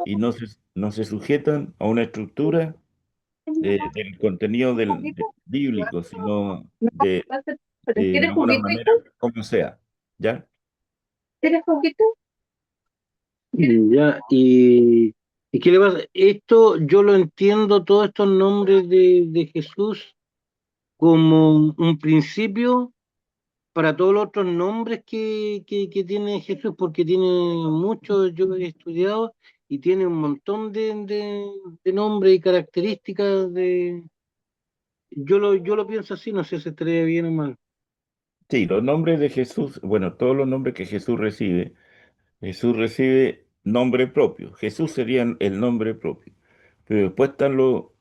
y no se sujetan a una estructura del contenido bíblico, sino de ¿Quieres alguna juguito, manera, hijo? como sea. ¿Ya? ¿Quieres juguito? Ya, ¿y qué le pasa? Esto yo lo entiendo, todos estos nombres de Jesús, como un principio para todos los otros nombres que tiene Jesús, porque tiene muchos, yo he estudiado, y tiene un montón de nombres y características yo lo pienso así, no sé si estaría bien o mal. Sí, los nombres de Jesús, bueno, todos los nombres que Jesús recibe nombre propio. Jesús sería el nombre propio. Pero después están lo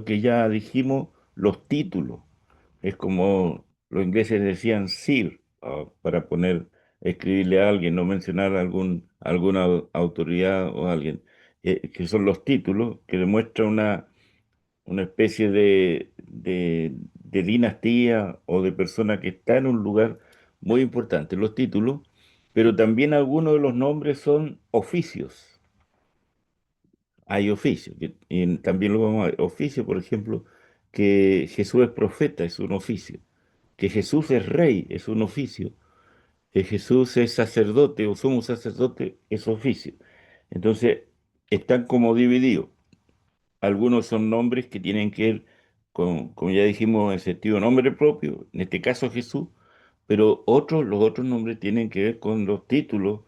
que ya dijimos, los títulos. Es como los ingleses decían sir, para escribirle a alguien, no mencionar alguna autoridad o alguien, que son los títulos que demuestran una especie de dinastía o de persona que está en un lugar muy importante, los títulos, pero también algunos de los nombres son oficios. Hay oficios, y también lo vamos a ver. Oficio, por ejemplo, que Jesús es profeta, es un oficio. Que Jesús es rey, es un oficio. Que Jesús es sacerdote o sumo sacerdote, es oficio. Entonces, están como divididos. Algunos son nombres que tienen que ver con, como ya dijimos, el sentido de nombre propio, en este caso Jesús, pero los otros nombres tienen que ver con los títulos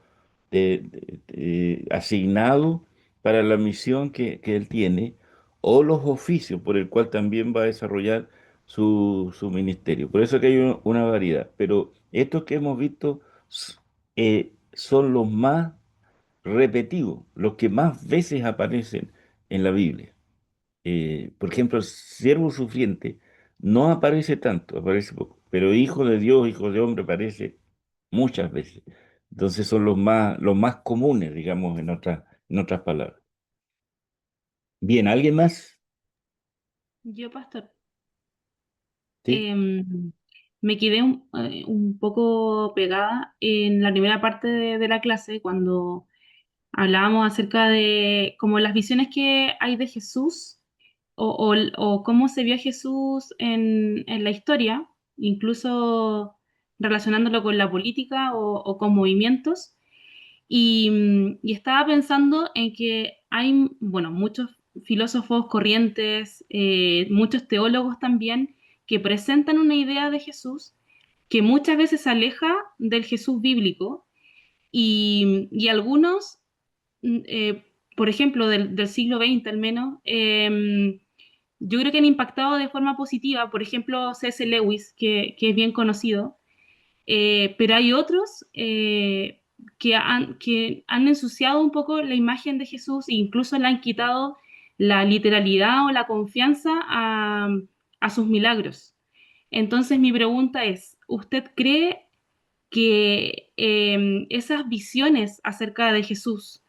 asignados para la misión que él tiene o los oficios por el cual también va a desarrollar su ministerio. Por eso que hay una variedad, pero estos que hemos visto son los más repetidos, los que más veces aparecen en la Biblia. Por ejemplo, el siervo sufriente no aparece tanto, aparece poco, pero hijo de Dios, hijo de hombre aparece muchas veces. Entonces son los más comunes, digamos, en otras palabras. Bien, ¿alguien más? Yo, pastor, Sí. em, me quedé un poco pegada en la primera parte de la clase cuando hablábamos acerca de como las visiones que hay de Jesús o cómo se vio a Jesús en la historia, incluso relacionándolo con la política o con movimientos. Y estaba pensando en que hay, bueno, muchos filósofos corrientes, muchos teólogos también, que presentan una idea de Jesús que muchas veces se aleja del Jesús bíblico y algunos, mm, eh, por ejemplo, del siglo XX al menos, yo creo que han impactado de forma positiva, por ejemplo, C.S. Lewis, que es bien conocido, pero hay otros que han ensuciado un poco la imagen de Jesús e incluso le han quitado la literalidad o la confianza a sus milagros. Entonces mi pregunta es, ¿usted cree que esas visiones acerca de Jesús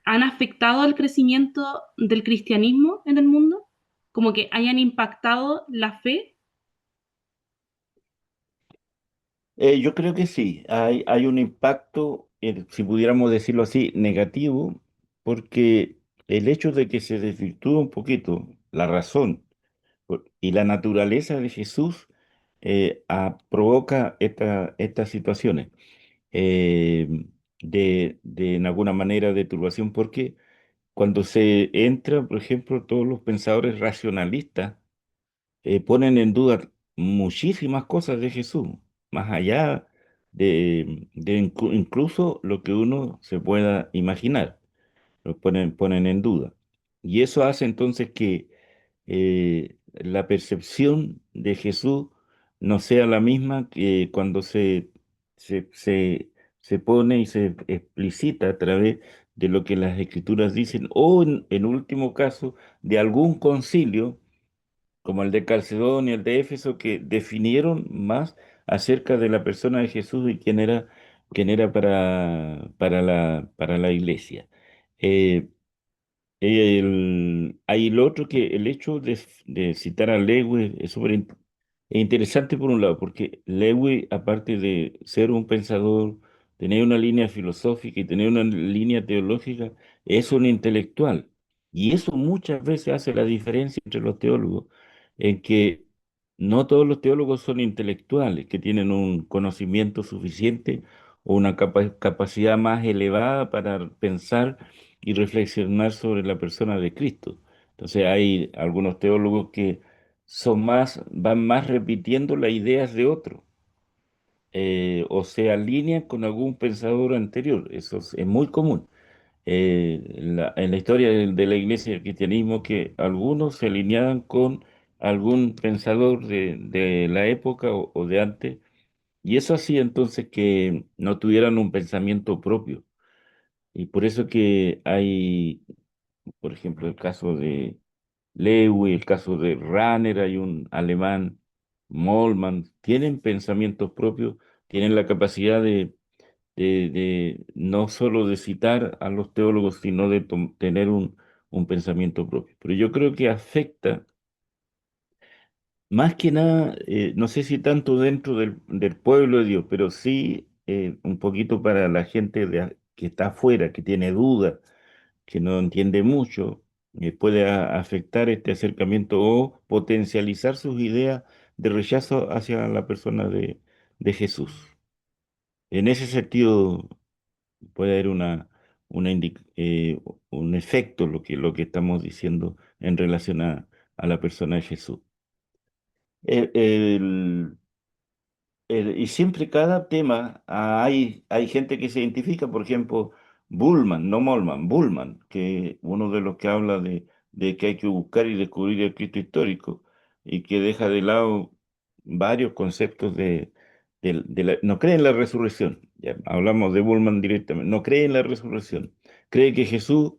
han afectado el crecimiento del cristianismo en el mundo? ¿Como que hayan impactado la fe? Yo creo que sí, hay un impacto, si pudiéramos decirlo así, negativo, porque el hecho de que se desvirtúe un poquito la razón y la naturaleza de Jesús provoca estas situaciones en alguna manera de turbación, porque cuando se entra, por ejemplo, todos los pensadores racionalistas ponen en duda muchísimas cosas de Jesús, más allá de incluso lo que uno se pueda imaginar, lo ponen en duda. Y eso hace entonces que la percepción de Jesús no sea la misma que cuando se, se, se pone y se explicita a través de lo que las escrituras dicen, o en último caso, de algún concilio como el de Calcedonia, el de Éfeso, que definieron más acerca de la persona de Jesús y quién era para la iglesia. Eh, hay el otro que el hecho de citar a Lewis es interesante por un lado, porque Lewis, aparte de ser un pensador, tener una línea filosófica y tener una línea teológica, es un intelectual. Y eso muchas veces hace la diferencia entre los teólogos, en que no todos los teólogos son intelectuales, que tienen un conocimiento suficiente o una capacidad más elevada para pensar y reflexionar sobre la persona de Cristo. Entonces hay algunos teólogos que van más repitiendo las ideas de otro, o se alinean con algún pensador anterior. Eso es muy común. En la historia de la iglesia y el cristianismo, que algunos se alineaban con algún pensador de la época o de antes, y eso hacía entonces que no tuvieran un pensamiento propio. Y por eso que hay, por ejemplo, el caso de Lewis, el caso de Ranner, hay un alemán, Moltmann, tienen pensamientos propios, tienen la capacidad de no solo de citar a los teólogos, sino de tener un pensamiento propio. Pero yo creo que afecta, más que nada, no sé si tanto dentro del pueblo de Dios, pero sí un poquito para la gente que está afuera, que tiene dudas, que no entiende mucho, puede afectar este acercamiento o potencializar sus ideas de rechazo hacia la persona de Jesús. En ese sentido, puede haber un efecto lo que estamos diciendo en relación a la persona de Jesús. Eh, el- y siempre cada tema, hay gente que se identifica, por ejemplo, Bullman, no Molman, Bullman, que uno de los que habla de que hay que buscar y descubrir el Cristo histórico y que deja de lado varios conceptos no cree en la resurrección. Ya hablamos de Bullman directamente, no cree en la resurrección. Cree que Jesús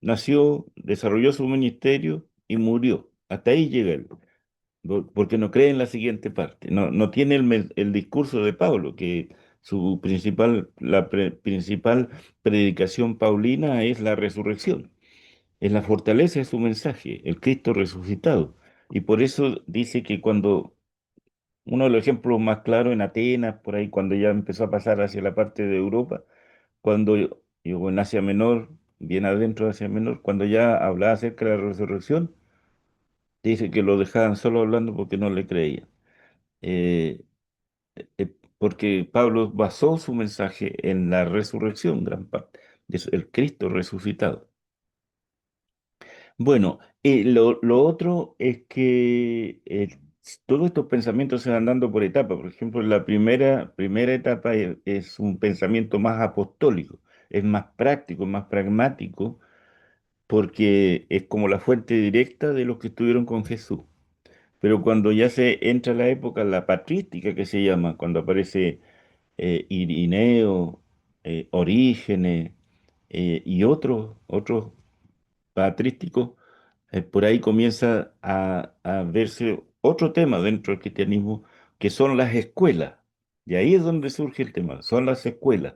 nació, desarrolló su ministerio y murió. Hasta ahí llega él porque no cree en la siguiente parte, no tiene el discurso de Pablo, que principal predicación paulina es la resurrección, es la fortaleza de su mensaje, el Cristo resucitado. Y por eso dice que cuando, uno de los ejemplos más claros en Atenas, por ahí cuando ya empezó a pasar hacia la parte de Europa, cuando llegó en Asia Menor, bien adentro de Asia Menor, cuando ya hablaba acerca de la resurrección, dice que lo dejaban solo hablando porque no le creían. Eh, Porque Pablo basó su mensaje en la resurrección, gran parte, el Cristo resucitado. Bueno, lo otro es que todos estos pensamientos se van dando por etapas. Por ejemplo, la primera etapa es un pensamiento más apostólico, es más práctico, más pragmático, porque es como la fuente directa de los que estuvieron con Jesús. Pero cuando ya se entra la época, la patrística que se llama, cuando aparece Irineo, Orígenes y otros patrísticos, por ahí comienza a verse otro tema dentro del cristianismo, que son las escuelas. Y ahí es donde surge el tema, son las escuelas.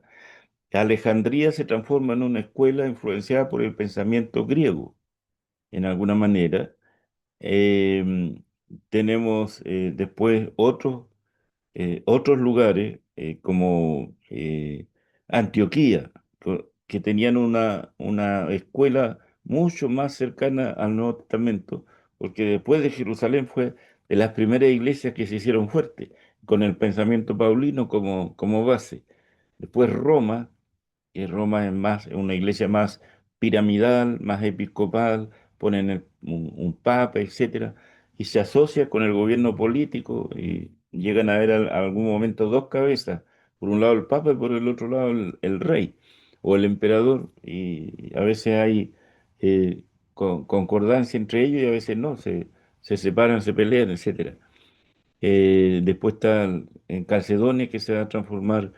Alejandría se transforma en una escuela influenciada por el pensamiento griego, en alguna manera. Em, Tenemos después otros lugares como Antioquía, que tenían una escuela mucho más cercana al Nuevo Testamento, porque después de Jerusalén fue de las primeras iglesias que se hicieron fuertes, con el pensamiento paulino como base. Después Roma, que Roma es una iglesia más piramidal, más episcopal, ponen un papa, etcétera, y se asocia con el gobierno político y llegan a haber algún momento dos cabezas, por un lado el papa y por el otro lado el rey o el emperador, y a veces hay concordancia entre ellos y a veces no, se separan, se pelean, etcétera. Después está en Calcedonia, que se va a transformar,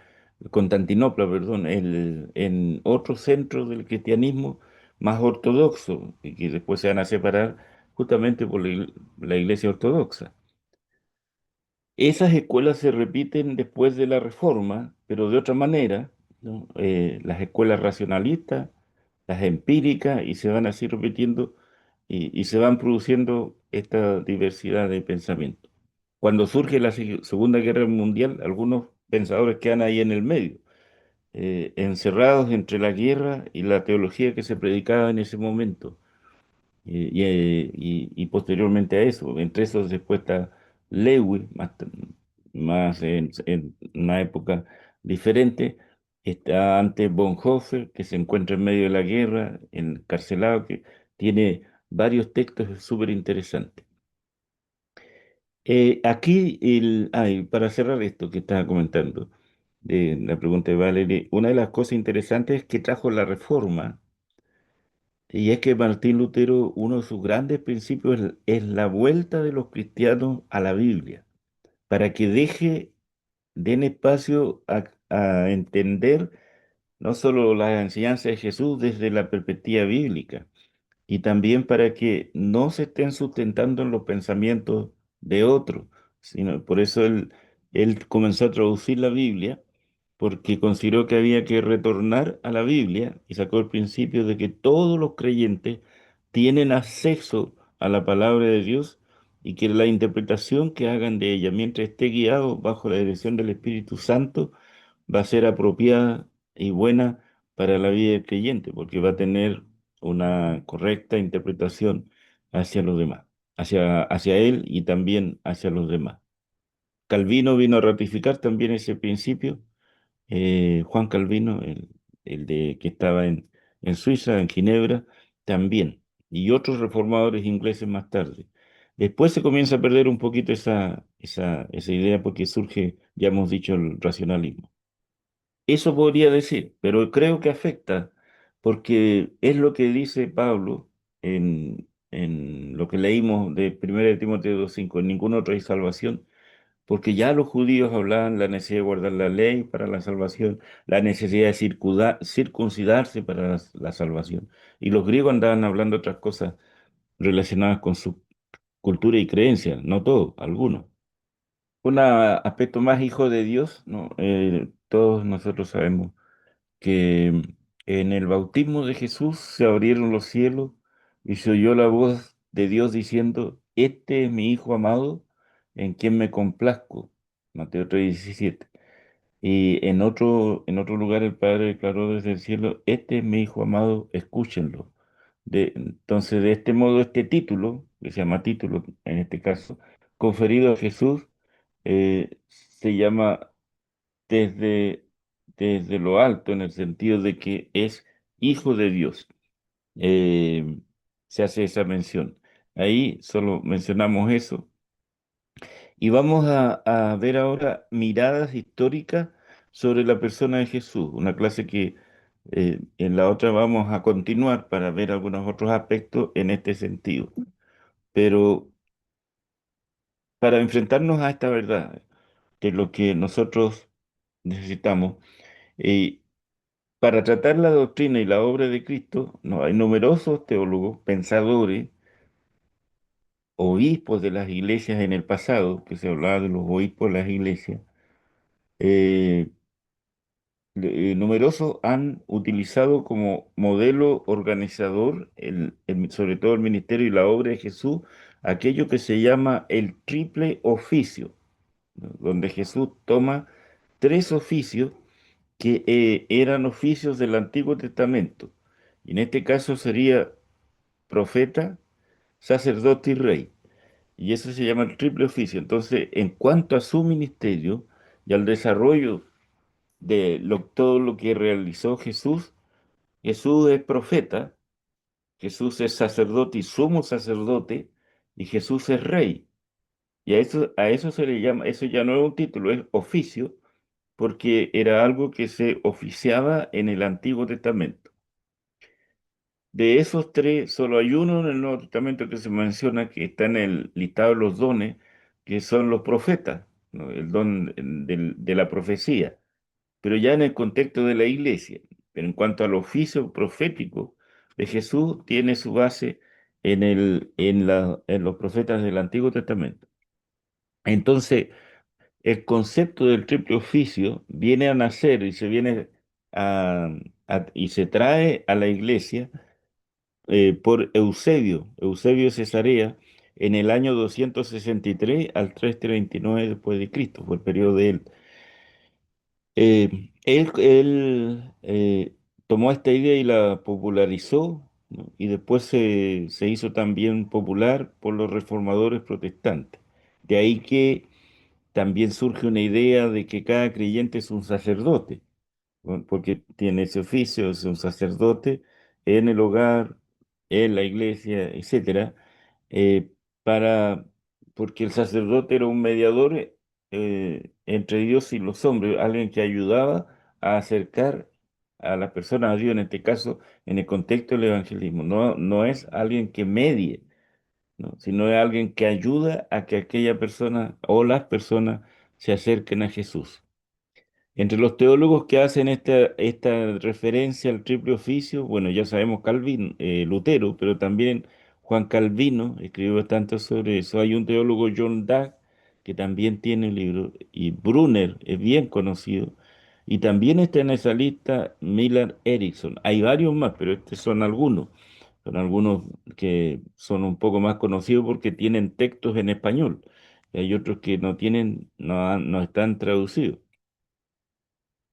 Constantinopla, perdón, en otro centro del cristianismo más ortodoxo, y que después se van a separar justamente por la iglesia ortodoxa. Esas escuelas se repiten después de la Reforma, pero de otra manera, ¿no? Las escuelas racionalistas, las empíricas, y se van así repitiendo y se van produciendo esta diversidad de pensamiento. Cuando surge la Segunda Guerra Mundial, algunos pensadores quedan ahí en el medio, encerrados entre la guerra y la teología que se predicaba en ese momento. Y posteriormente a eso, entre esos después está Lewis, más en una época diferente, está antes Bonhoeffer, que se encuentra en medio de la guerra, encarcelado, que tiene varios textos súper interesantes. Aquí, y para cerrar esto que estaba comentando, de la pregunta de Valerie, una de las cosas interesantes que trajo la reforma. Y es que Martín Lutero, uno de sus grandes principios es la vuelta de los cristianos a la Biblia, para que den espacio a entender no solo la enseñanza de Jesús desde la perspectiva bíblica, y también para que no se estén sustentando en los pensamientos de otros, sino por eso él comenzó a traducir la Biblia, porque consideró que había que retornar a la Biblia y sacó el principio de que todos los creyentes tienen acceso a la palabra de Dios y que la interpretación que hagan de ella, mientras esté guiado bajo la dirección del Espíritu Santo, va a ser apropiada y buena para la vida del creyente, porque va a tener una correcta interpretación hacia los demás, hacia él y también hacia los demás. Calvino vino a ratificar también ese principio. Juan Calvino, el de que estaba en Suiza, en Ginebra, también, y otros reformadores ingleses más tarde. Después se comienza a perder un poquito esa idea porque surge, ya hemos dicho, el racionalismo. Eso podría decir, pero creo que afecta, porque es lo que dice Pablo en lo que leímos de 1 de Timoteo 2:5, en ninguna otra hay salvación, porque ya los judíos hablaban la necesidad de guardar la ley para la salvación, la necesidad de circuncidarse para la salvación, y los griegos andaban hablando otras cosas relacionadas con su cultura y creencia, no todos, algunos. Un aspecto más hijo de Dios, ¿no? Todos nosotros sabemos que en el bautismo de Jesús se abrieron los cielos y se oyó la voz de Dios diciendo, este es mi Hijo amado, en quien me complazco. Mateo 3:17. Y en otro lugar el Padre declaró desde el cielo, este es mi Hijo amado, escúchenlo. Entonces, de este modo, este título, que se llama título en este caso, conferido a Jesús, se llama desde, desde lo alto, en el sentido de que es hijo de Dios. Eh, Se hace esa mención. Ahí solo mencionamos eso. Y vamos a ver ahora miradas históricas sobre la persona de Jesús, una clase que en la otra vamos a continuar para ver algunos otros aspectos en este sentido. Pero para enfrentarnos a esta verdad, que es lo que nosotros necesitamos, eh, para tratar la doctrina y la obra de Cristo, no, hay numerosos teólogos, pensadores, obispos de las iglesias en el pasado, que se hablaba de los obispos de las iglesias, eh, numerosos han utilizado como modelo organizador, sobre todo el ministerio y la obra de Jesús, aquello que se llama el triple oficio, ¿no? Donde Jesús toma tres oficios que eran oficios del Antiguo Testamento. Y en este caso sería profeta, sacerdote y rey. Y eso se llama el triple oficio. Entonces, en cuanto a su ministerio y al desarrollo de todo lo que realizó Jesús, Jesús es profeta, Jesús es sacerdote y sumo sacerdote, y Jesús es rey. Y a eso se le llama, eso ya no es un título, es oficio, porque era algo que se oficiaba en el Antiguo Testamento. De esos tres, solo hay uno en el Nuevo Testamento que se menciona, que está en el listado de los dones, que son los profetas, ¿no? El don de la profecía, pero ya en el contexto de la iglesia. Pero en cuanto al oficio profético de Jesús, tiene su base en los profetas del Antiguo Testamento. Entonces, el concepto del triple oficio viene a nacer y se viene y se trae a la iglesia por Eusebio Cesarea, en el año 263 al 339 después de Cristo, fue el periodo de él. Él tomó esta idea y la popularizó, ¿no? Y después se hizo también popular por los reformadores protestantes. De ahí que también surge una idea de que cada creyente es un sacerdote, ¿no? Porque tiene ese oficio, es un sacerdote en el hogar, en la iglesia, etcétera, eh, para, porque el sacerdote era un mediador entre Dios y los hombres, alguien que ayudaba a acercar a las personas a Dios, en este caso, en el contexto del evangelismo. No, no es alguien que medie, ¿no? Sino es alguien que ayuda a que aquella persona o las personas se acerquen a Jesús. Entre los teólogos que hacen esta referencia al triple oficio, bueno, ya sabemos Lutero, pero también Juan Calvino escribió bastante sobre eso. Hay un teólogo, John Dagg, que también tiene un libro, y Brunner es bien conocido. Y también está en esa lista Millard Erickson. Hay varios más, pero estos son algunos. Son algunos que son un poco más conocidos porque tienen textos en español. Y hay otros que no tienen, no están traducidos,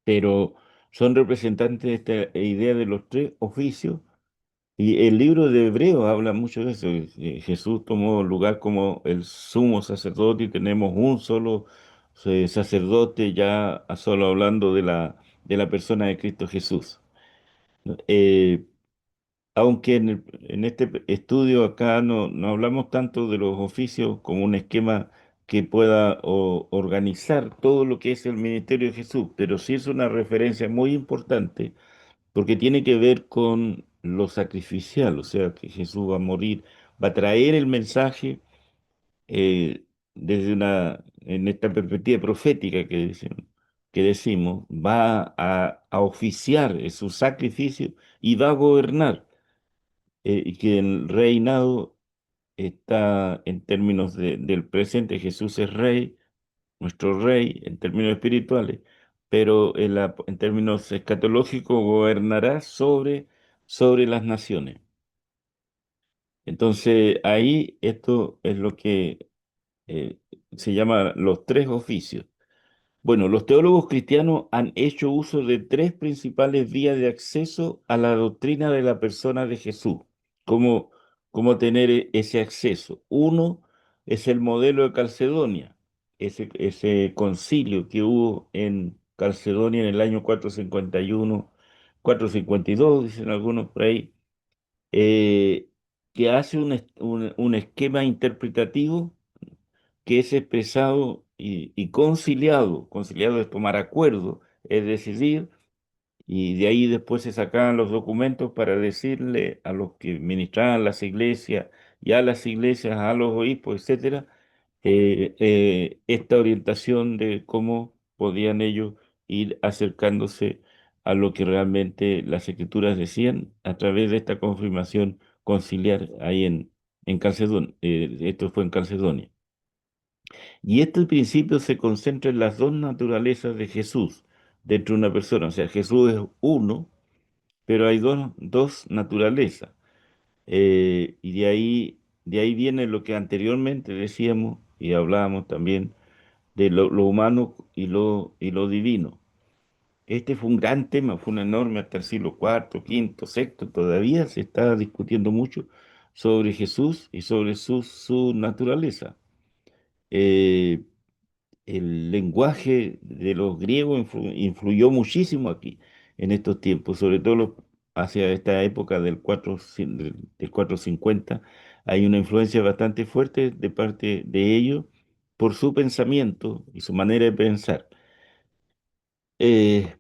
pero son representantes de esta idea de los tres oficios. Y el libro de Hebreos habla mucho de eso. Jesús tomó lugar como el sumo sacerdote y tenemos un solo sacerdote, ya solo hablando de la persona de Cristo Jesús. Eh, Aunque en este estudio acá no hablamos tanto de los oficios como un esquema que pueda organizar todo lo que es el ministerio de Jesús, pero sí es una referencia muy importante porque tiene que ver con lo sacrificial, o sea, que Jesús va a morir, va a traer el mensaje desde en esta perspectiva profética que decimos, va a oficiar su sacrificio y va a gobernar, y que el reinado está en términos del presente, Jesús es rey, nuestro rey en términos espirituales, pero en términos escatológicos gobernará sobre las naciones. Entonces ahí esto es lo que eh, se llama los tres oficios. Bueno, los teólogos cristianos han hecho uso de tres principales vías de acceso a la doctrina de la persona de Jesús. ¿Cómo, cómo tener ese acceso? Uno es el modelo de Calcedonia, ese concilio que hubo en Calcedonia en el año 451, 452, dicen algunos por ahí, eh, que hace un esquema interpretativo que es expresado y conciliado. Conciliado es tomar acuerdo, es decidir, y de ahí después se sacaban los documentos para decirle a los que ministraban las iglesias y a las iglesias, a los obispos, etcétera, esta orientación de cómo podían ellos ir acercándose a lo que realmente las escrituras decían a través de esta confirmación conciliar ahí en Calcedonia. Esto fue en Calcedonia. Y este principio se concentra en las dos naturalezas de Jesús dentro de una persona. O sea, Jesús es uno, pero hay dos naturalezas. Y de ahí viene lo que anteriormente decíamos y hablábamos también de lo humano y lo divino. Este fue un gran tema, fue un enorme hasta el siglo cuarto, quinto, sexto. Todavía se está discutiendo mucho sobre Jesús y sobre su naturaleza. Eh, el lenguaje de los griegos influyó muchísimo aquí en estos tiempos, sobre todo hacia esta época del 450. Hay una influencia bastante fuerte de parte de ellos por su pensamiento y su manera de pensar. Eh,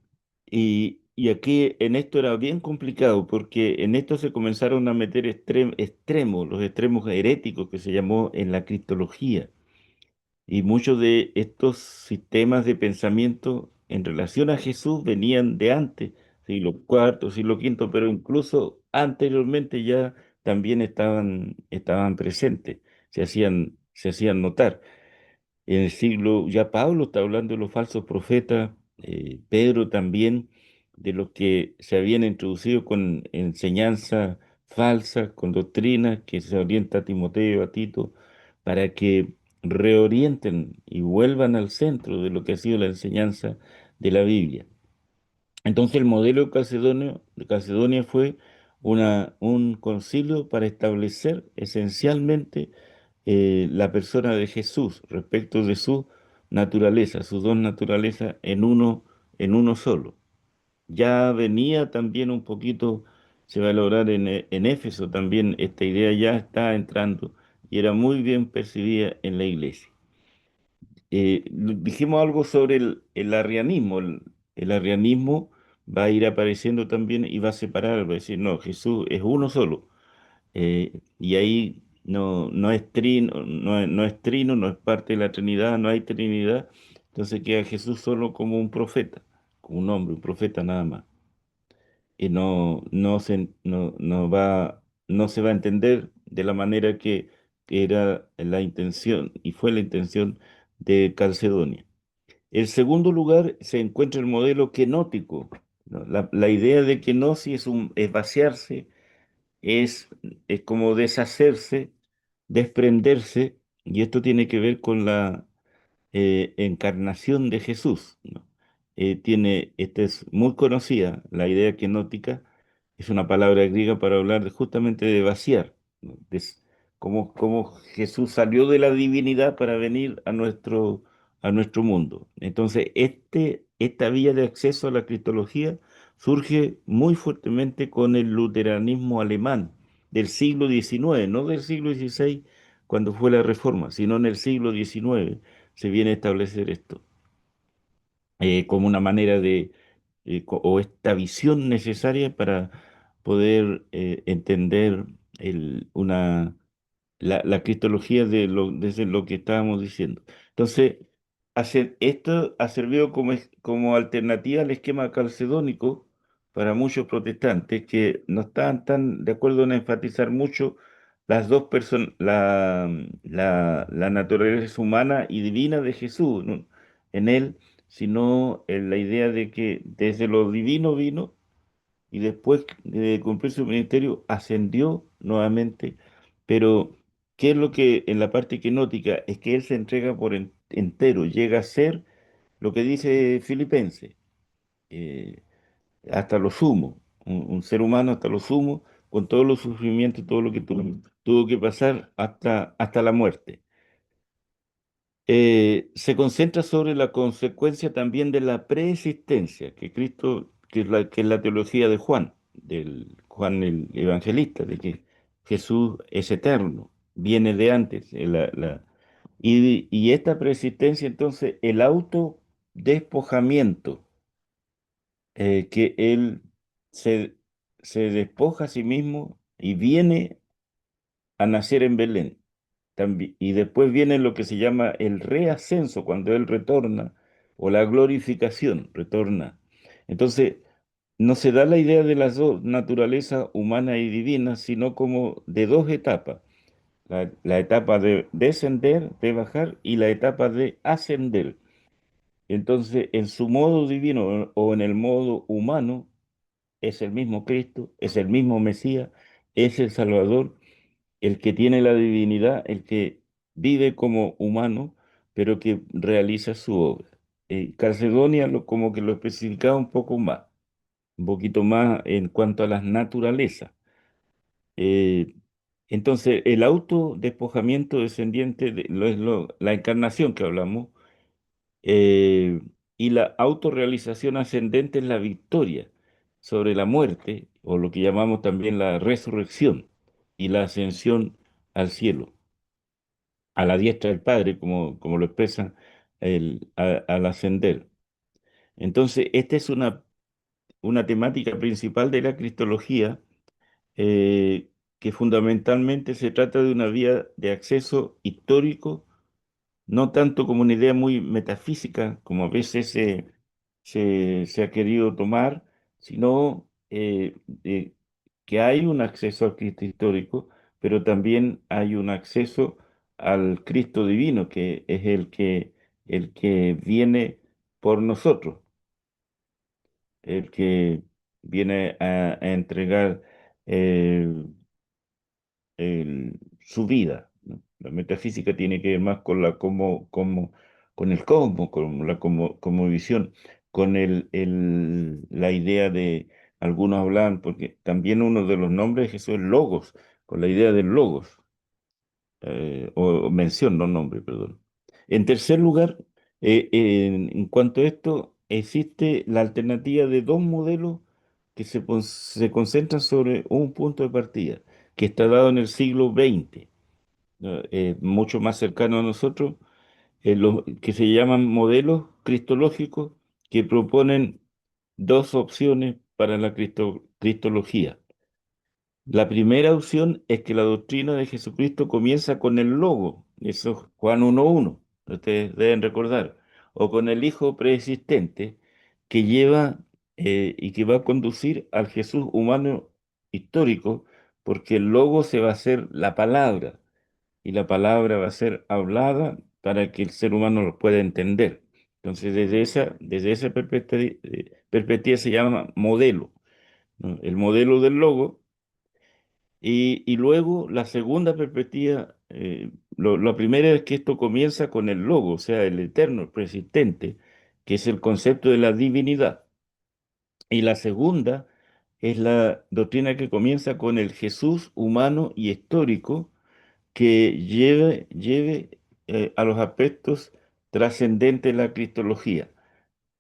y aquí en esto era bien complicado porque en esto se comenzaron a meter extremos, los extremos heréticos que se llamó en la cristología. Y muchos de estos sistemas de pensamiento en relación a Jesús venían de antes, siglo cuarto, siglo quinto, pero incluso anteriormente ya también estaban presentes, se hacían notar. En el siglo, ya Pablo está hablando de los falsos profetas, Pedro también, de los que se habían introducido con enseñanza falsa, con doctrinas que se orienta a Timoteo, a Tito, para que reorienten y vuelvan al centro de lo que ha sido la enseñanza de la Biblia. Entonces el modelo de Calcedonia fue un concilio para establecer esencialmente la persona de Jesús respecto de su naturaleza, sus dos naturalezas en uno solo. Ya venía también un poquito, se va a lograr en Éfeso también, esta idea ya está entrando y era muy bien percibida en la iglesia. Dijimos algo sobre el arrianismo. El arrianismo va a ir apareciendo también y va a separar, va a decir, no, Jesús es uno solo. Y ahí no es trino, no es trino, no es parte de la Trinidad, no hay Trinidad. Entonces queda Jesús solo como un profeta, como un hombre, un profeta nada más. Y no se va a entender de la manera que era la intención y fue la intención de Calcedonia. En segundo lugar se encuentra el modelo kenótico, ¿no? La idea de kenosis es vaciarse, es, es como deshacerse, desprenderse, y esto tiene que ver con la encarnación de Jesús, ¿no? Esta es muy conocida, la idea kenótica es una palabra griega para hablar justamente de vaciar, ¿no? Cómo Jesús salió de la divinidad para venir a nuestro mundo. Entonces, esta vía de acceso a la cristología surge muy fuertemente con el luteranismo alemán del siglo XIX, no del siglo XVI, cuando fue la Reforma, sino en el siglo XIX se viene a establecer esto como una manera o esta visión necesaria para poder entender la cristología desde lo que estábamos diciendo. Entonces, esto ha servido como alternativa al esquema calcedónico para muchos protestantes que no estaban tan de acuerdo en enfatizar mucho las dos personas, la naturaleza humana y divina de Jesús, ¿no? En él, sino en la idea de que desde lo divino vino y después de cumplir su ministerio ascendió nuevamente. Pero, ¿qué es lo que en la parte quenótica? Es que Él se entrega por entero, llega a ser lo que dice Filipenses, eh, hasta lo sumo, un ser humano hasta lo sumo, con todos los sufrimientos, todo lo que tuvo que pasar hasta la muerte. Se concentra sobre la consecuencia también de la preexistencia, que Cristo, que es la teología de Juan, del Juan el Evangelista, de que Jesús es eterno, viene de antes. Y esta preexistencia, entonces, el autodespojamiento, que Él se, se despoja a sí mismo y viene a nacer en Belén. Y después viene lo que se llama el reascenso, cuando Él retorna, o la glorificación, retorna. Entonces, no se da la idea de las dos naturalezas humana y divina, sino como de dos etapas. La etapa de descender, de bajar, y la etapa de ascender. Entonces, en su modo divino o en el modo humano, es el mismo Cristo, es el mismo Mesías, es el Salvador, el que tiene la divinidad, el que vive como humano, pero que realiza su obra. Calcedonia como que lo especificaba un poquito más en cuanto a las naturalezas. Eh, entonces, el autodespojamiento descendiente la encarnación que hablamos, eh, y la autorrealización ascendente es la victoria sobre la muerte, o lo que llamamos también la resurrección y la ascensión al cielo, a la diestra del Padre, como lo expresa al ascender. Entonces, esta es una temática principal de la cristología, que fundamentalmente se trata de una vía de acceso histórico, no tanto como una idea muy metafísica, como a veces se ha querido tomar, sino que hay un acceso al Cristo histórico, pero también hay un acceso al Cristo divino, que es el que viene por nosotros, el que viene a entregar eh, su vida, ¿no? La metafísica tiene que ver más con con el cosmos, con la como visión, con la idea de, algunos hablan, porque también uno de los nombres de Jesús es Logos, con la idea del Logos, o mención, no nombre, perdón. En tercer lugar, en cuanto a esto, existe la alternativa de dos modelos que se concentran sobre un punto de partida, que está dado en el siglo XX, ¿no? Mucho más cercano a nosotros, que se llaman modelos cristológicos, que proponen dos opciones para la cristología. La primera opción es que la doctrina de Jesucristo comienza con el logo, eso es Juan 1:1, ustedes deben recordar, o con el Hijo preexistente que lleva y que va a conducir al Jesús humano histórico, porque el logo se va a hacer la palabra y la palabra va a ser hablada para que el ser humano lo pueda entender. Entonces, desde esa perspectiva se llama modelo, ¿no? El modelo del logo. Y luego la segunda perspectiva, la primera es que esto comienza con el logo, o sea, el eterno, el persistente, que es el concepto de la divinidad. Y la segunda es la doctrina que comienza con el Jesús humano y histórico, que lleve a los aspectos trascendentes de la cristología.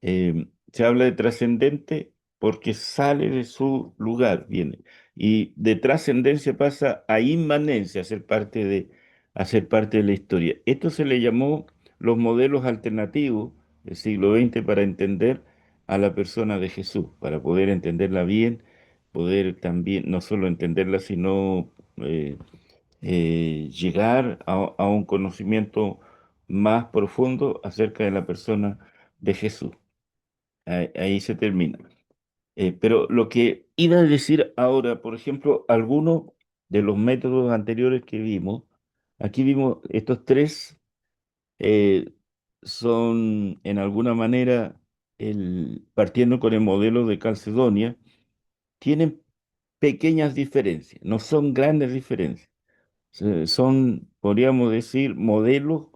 Se habla de trascendente porque sale de su lugar, viene. Y de trascendencia pasa a inmanencia, a ser parte de la historia. Esto se le llamó los modelos alternativos del siglo XX para entender a la persona de Jesús, para poder entenderla bien, poder también no solo entenderla, sino llegar a un conocimiento más profundo acerca de la persona de Jesús. Ahí se termina. Pero lo que iba a decir ahora, por ejemplo, algunos de los métodos anteriores que vimos, aquí vimos estos tres, eh, son en alguna manera, partiendo con el modelo de Calcedonia, tienen pequeñas diferencias, no son grandes diferencias. Son, podríamos decir, modelos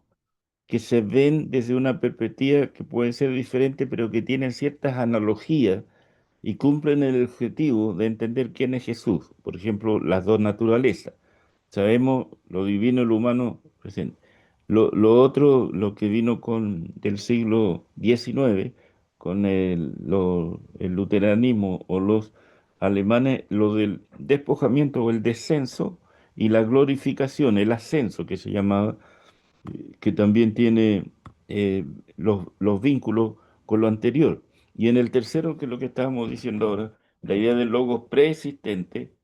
que se ven desde una perspectiva que puede ser diferente, pero que tienen ciertas analogías y cumplen el objetivo de entender quién es Jesús. Por ejemplo, las dos naturalezas. Sabemos lo divino y lo humano presente. Lo otro, lo que vino del siglo XIX, con el luteranismo o los alemanes, lo del despojamiento o el descenso y la glorificación, el ascenso que se llamaba, que también tiene los vínculos con lo anterior. Y en el tercero, que es lo que estábamos diciendo ahora, la idea del logos preexistente,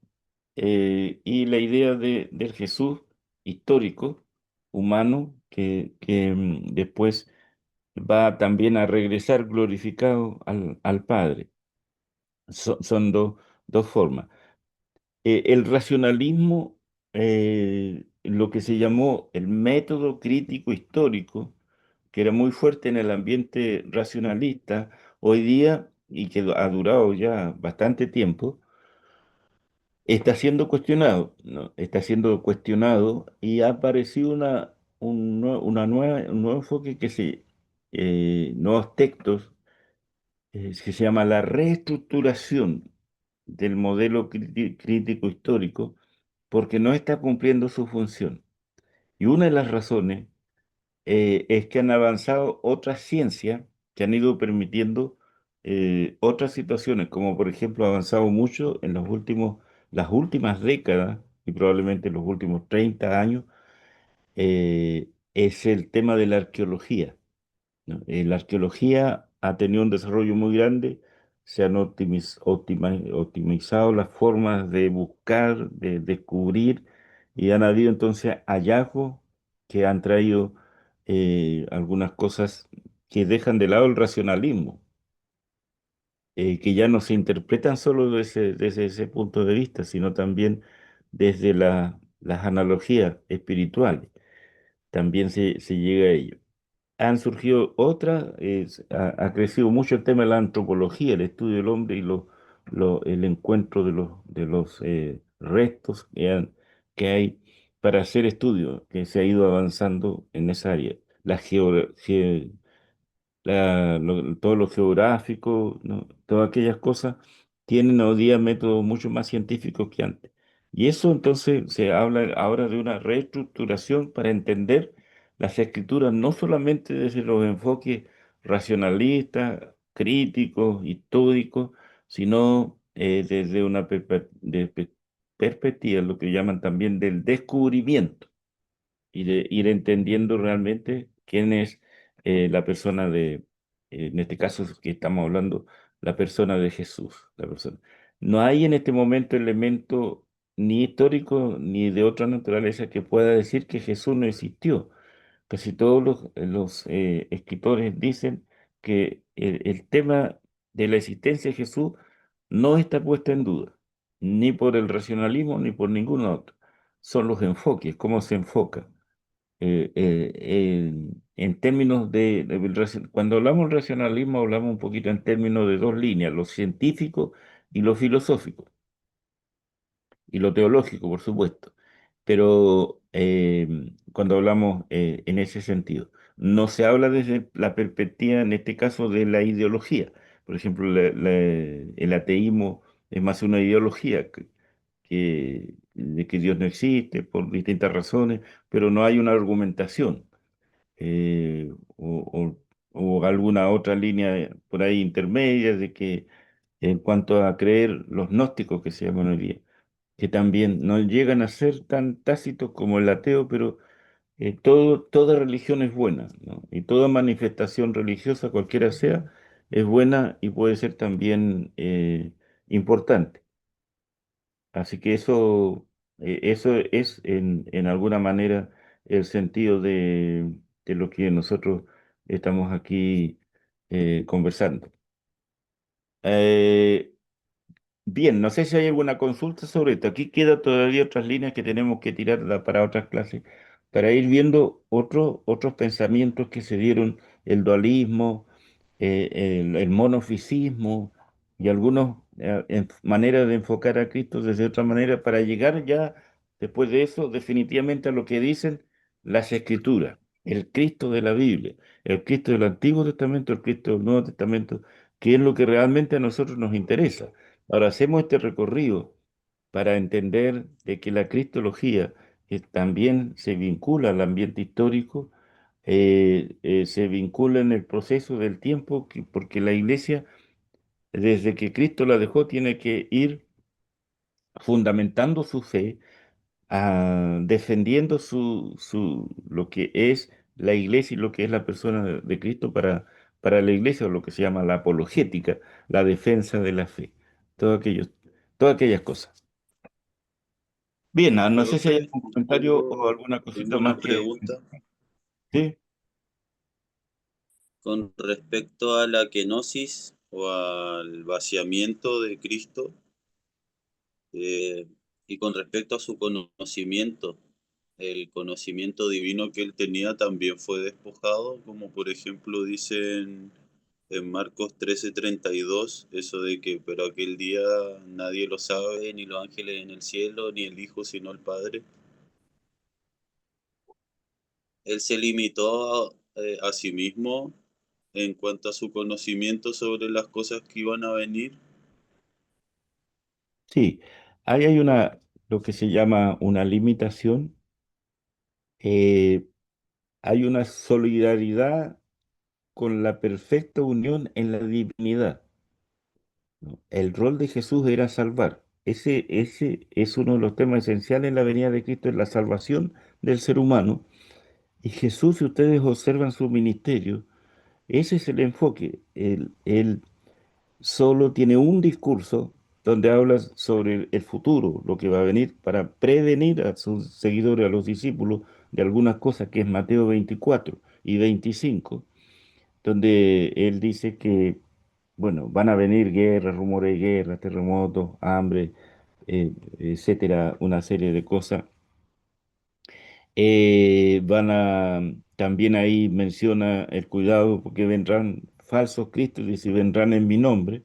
y la idea del Jesús histórico, humano, que después va también a regresar glorificado al Padre. Son dos formas. El racionalismo, lo que se llamó el método crítico histórico, que era muy fuerte en el ambiente racionalista, hoy día, y que ha durado ya bastante tiempo, está siendo cuestionado, ¿no? Está siendo cuestionado y ha aparecido un nuevo enfoque nuevos textos, que se llama la reestructuración del modelo crítico histórico, porque no está cumpliendo su función. Y una de las razones es que han avanzado otras ciencias que han ido permitiendo otras situaciones, como por ejemplo ha avanzado mucho en las últimas décadas y probablemente los últimos 30 años, es el tema de la arqueología, ¿no? La arqueología ha tenido un desarrollo muy grande, se han optimizado las formas de buscar, de descubrir, y han habido entonces hallazgos que han traído algunas cosas que dejan de lado el racionalismo, que ya no se interpretan solo desde ese punto de vista, sino también desde las analogías espirituales. también se llega a ello. Han surgido otras, ha crecido mucho el tema de la antropología, el estudio del hombre y el encuentro de los restos que hay para hacer estudios, que se ha ido avanzando en esa área. Todo lo geográfico, ¿no? Todas aquellas cosas tienen hoy día métodos mucho más científicos que antes. Y eso entonces se habla ahora de una reestructuración para entender las escrituras no solamente desde los enfoques racionalistas, críticos, históricos, sino desde una perspectiva, lo que llaman también del descubrimiento y de ir entendiendo realmente quién es la persona en este caso que estamos hablando, la persona de Jesús, la persona. No hay en este momento elemento ni histórico ni de otra naturaleza que pueda decir que Jesús no existió. Casi todos los escritores dicen que el tema de la existencia de Jesús no está puesto en duda, ni por el racionalismo ni por ningún otro. Son los enfoques, cómo se enfoca en términos cuando hablamos de racionalismo, hablamos un poquito en términos de dos líneas, lo científico y lo filosófico, y lo teológico, por supuesto. Pero cuando hablamos en ese sentido, no se habla desde la perspectiva, en este caso, de la ideología. Por ejemplo, el ateísmo es más una ideología de que Dios no existe por distintas razones, pero no hay una argumentación eh, o, o alguna otra línea por ahí intermedia de que en cuanto a creer los gnósticos que se llaman hoy día, que también no llegan a ser tan tácitos como el ateo, pero toda religión es buena, ¿no? Y toda manifestación religiosa, cualquiera sea, es buena y puede ser también importante. Así que eso es en alguna manera el sentido de lo que nosotros estamos aquí conversando. Eh, Bien, no sé si hay alguna consulta sobre esto. Aquí quedan todavía otras líneas que tenemos que tirar para otras clases, para ir viendo otros pensamientos que se dieron, el dualismo, el monofisismo y algunas maneras de enfocar a Cristo desde otra manera para llegar ya, después de eso, definitivamente a lo que dicen las Escrituras, el Cristo de la Biblia, el Cristo del Antiguo Testamento, el Cristo del Nuevo Testamento, que es lo que realmente a nosotros nos interesa. Ahora hacemos este recorrido para entender de que la cristología también se vincula al ambiente histórico, se vincula en el proceso del tiempo, porque la iglesia, desde que Cristo la dejó, tiene que ir fundamentando su fe, defendiendo lo que es la iglesia y lo que es la persona de Cristo para la iglesia, o lo que se llama la apologética, la defensa de la fe, todo aquello, todas aquellas cosas. Bien, no sé si hay Profe, algún comentario o alguna tengo cosita una más que... pregunta Sí, con respecto a la kenosis o al vaciamiento de Cristo eh, y con respecto a su conocimiento. El conocimiento divino que él tenía también fue despojado, como por ejemplo dicen en Marcos 13:32, eso de que pero aquel día nadie lo sabe, ni los ángeles en el cielo, ni el Hijo, sino el Padre. Él se limitó a sí mismo en cuanto a su conocimiento sobre las cosas que iban a venir. sí. Ahí hay lo que se llama una limitación. Hay una solidaridad con la perfecta unión en la divinidad, ¿no? El rol de Jesús era salvar. Ese es uno de los temas esenciales en la venida de Cristo, es la salvación del ser humano. Y Jesús, si ustedes observan su ministerio, ese es el enfoque. Él solo tiene un discurso donde habla sobre el futuro, lo que va a venir, para prevenir a sus seguidores, a los discípulos, de algunas cosas, que es Mateo 24 y 25, donde él dice que, bueno, van a venir guerras, rumores de guerra, terremotos, hambre, etcétera, una serie de cosas. También ahí menciona el cuidado porque vendrán falsos cristos, y si vendrán en mi nombre,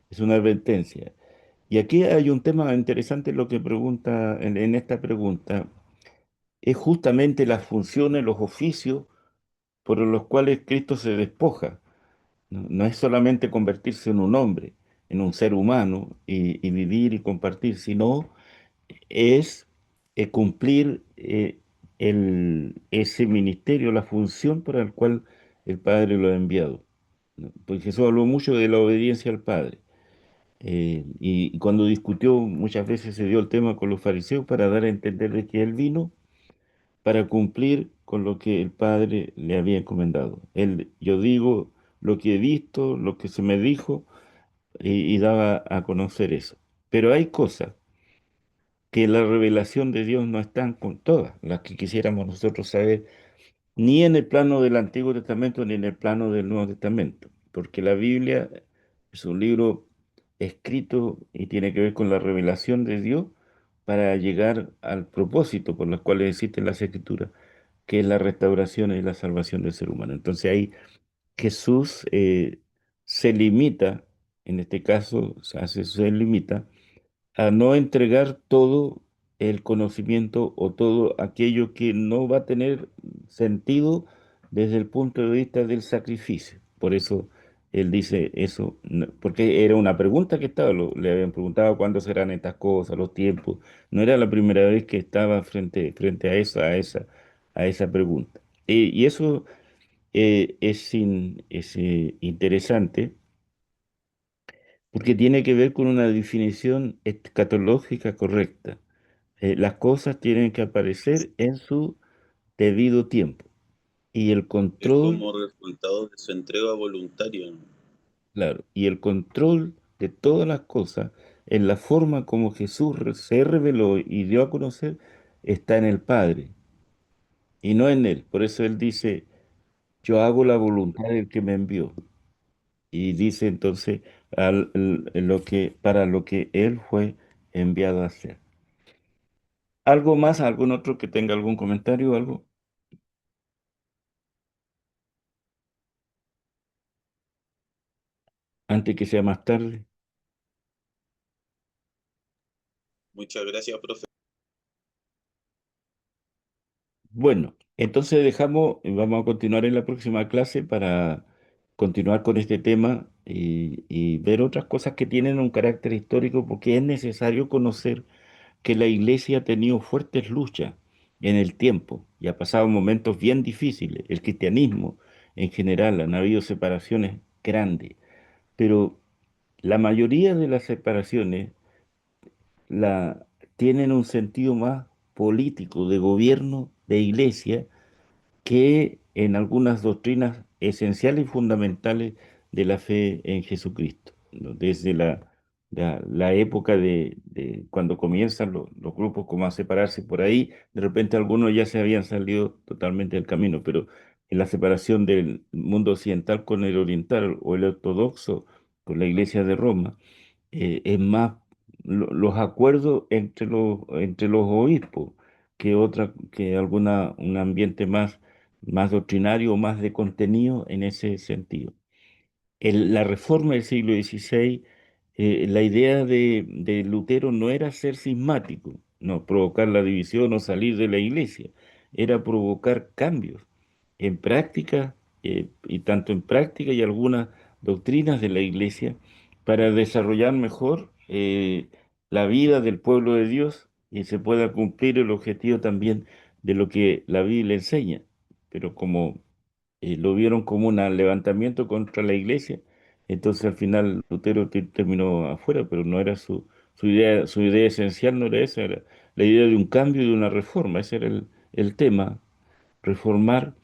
es una advertencia. Y aquí hay un tema interesante lo que pregunta en esta pregunta, es justamente las funciones, los oficios por los cuales Cristo se despoja. No, no es solamente convertirse en un hombre, en un ser humano y vivir y compartir, sino es cumplir ese ministerio, la función para el cual el Padre lo ha enviado. ¿No? Pues Jesús habló mucho de la obediencia al Padre. Y cuando discutió, muchas veces se dio el tema con los fariseos para dar a entender de que Él vino para cumplir con lo que el Padre le había encomendado. Yo digo lo que he visto, lo que se me dijo, y daba a conocer eso. Pero hay cosas que la revelación de Dios no están con todas las que quisiéramos nosotros saber, ni en el plano del Antiguo Testamento ni en el plano del Nuevo Testamento, porque la Biblia es un libro escrito y tiene que ver con la revelación de Dios para llegar al propósito por el cual existen las Escrituras, que es la restauración y la salvación del ser humano. Entonces ahí Jesús se limita, en este caso se limita a no entregar todo el conocimiento o todo aquello que no va a tener sentido desde el punto de vista del sacrificio. Por eso él dice eso, porque era una pregunta que estaba, le habían preguntado cuándo serán estas cosas, los tiempos. No era la primera vez que estaba frente a a esa pregunta. Y eso es interesante porque tiene que ver con una definición escatológica correcta. Las cosas tienen que aparecer en su debido tiempo. Y el Es control, como resultado de su entrega voluntaria. claro, y el control de todas las cosas en la forma como Jesús se reveló y dio a conocer está en el Padre y no en Él. Por eso Él dice, yo hago la voluntad del que me envió. Y dice entonces para lo que Él fue enviado a hacer. ¿Algo más? ¿Algún otro que tenga algún comentario o algo? Antes que sea más tarde. Muchas gracias, profe. Bueno, entonces vamos a continuar en la próxima clase para continuar con este tema y ver otras cosas que tienen un carácter histórico, porque es necesario conocer que la iglesia ha tenido fuertes luchas en el tiempo y ha pasado momentos bien difíciles. El cristianismo en general, han habido separaciones grandes, pero la mayoría de las separaciones la, tienen un sentido más político, de gobierno, de iglesia, que en algunas doctrinas esenciales y fundamentales de la fe en Jesucristo, ¿no? Desde la época de cuando comienzan los grupos como a separarse por ahí, de repente algunos ya se habían salido totalmente del camino, pero en la separación del mundo occidental con el oriental o el ortodoxo con la Iglesia de Roma, es más los acuerdos entre los obispos que un ambiente más doctrinario, más de contenido en ese sentido. La reforma del siglo XVI, la idea de Lutero no era ser cismático, no provocar la división o salir de la iglesia, era provocar cambios en práctica, y tanto en práctica y algunas doctrinas de la iglesia para desarrollar mejor la vida del pueblo de Dios y se pueda cumplir el objetivo también de lo que la Biblia enseña. Pero como lo vieron como un levantamiento contra la iglesia, entonces al final Lutero terminó afuera, pero no era su idea esencial, no era esa, era la idea de un cambio y de una reforma, ese era el tema, reformar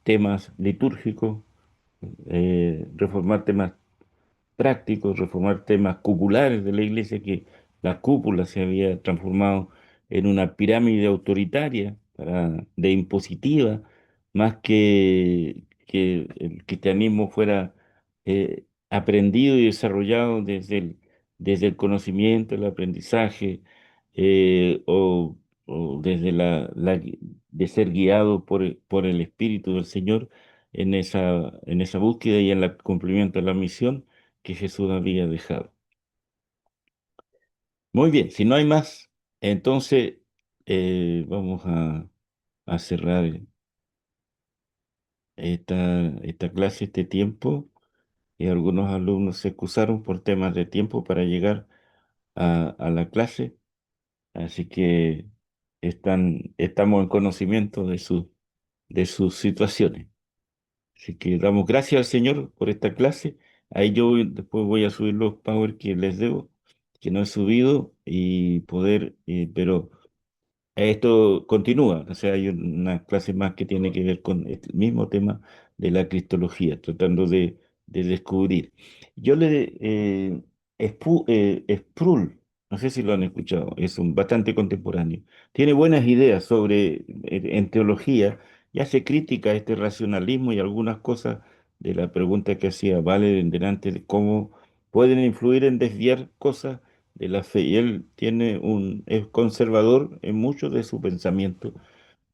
temas litúrgicos, reformar temas prácticos, reformar temas cupulares de la iglesia, que la cúpula se había transformado en una pirámide autoritaria, de impositiva, más que el cristianismo fuera aprendido y desarrollado desde el conocimiento, el aprendizaje, o desde de ser guiado por el Espíritu del Señor en esa búsqueda y en el cumplimiento de la misión que Jesús había dejado. Muy bien, si no hay más, entonces vamos a cerrar esta clase, este tiempo. Y algunos alumnos se excusaron por temas de tiempo para llegar a la clase, así que estamos en conocimiento de sus situaciones. Así que damos gracias al Señor por esta clase. Ahí después voy a subir los power que les debo, que no he subido, y poder, pero esto continúa, o sea, hay una clase más que tiene que ver con el mismo tema de la cristología, tratando de descubrir. Yo Sproul, no sé si lo han escuchado, es un bastante contemporáneo. Tiene buenas ideas sobre, en teología, y hace crítica a este racionalismo y algunas cosas de la pregunta que hacía Vale en delante de cómo pueden influir en desviar cosas de la fe. Y él es conservador en mucho de su pensamiento.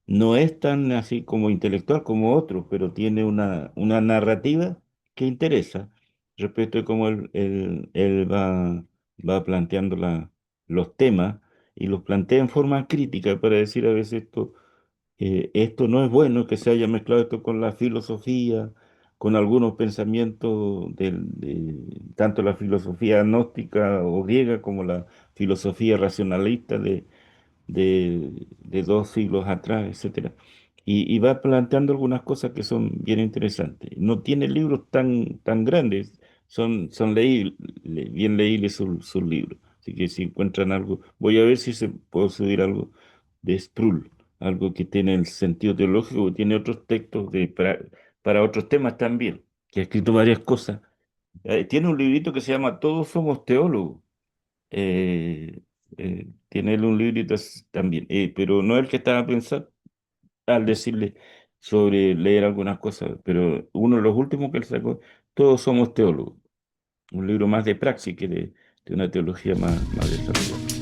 No es tan así como intelectual como otros, pero tiene una narrativa que interesa respecto de cómo él va planteando los temas y los plantea en forma crítica para decir a veces esto no es bueno que se haya mezclado esto con la filosofía, con algunos pensamientos tanto la filosofía gnóstica o griega como la filosofía racionalista de 2 siglos atrás, etcétera. Y va planteando algunas cosas que son bien interesantes. No tiene libros tan grandes, son bien leíbles sus libros. Así que si encuentran algo, voy a ver si se puedo subir algo de Sproul, algo que tiene el sentido teológico, que tiene otros textos para otros temas también, que ha escrito varias cosas. Tiene un librito que se llama Todos somos teólogos. Tiene él un librito también, pero no es el que estaba pensando al decirle sobre leer algunas cosas, pero uno de los últimos que él sacó, Todos somos teólogos, un libro más de praxis que de una teología más desarrollada.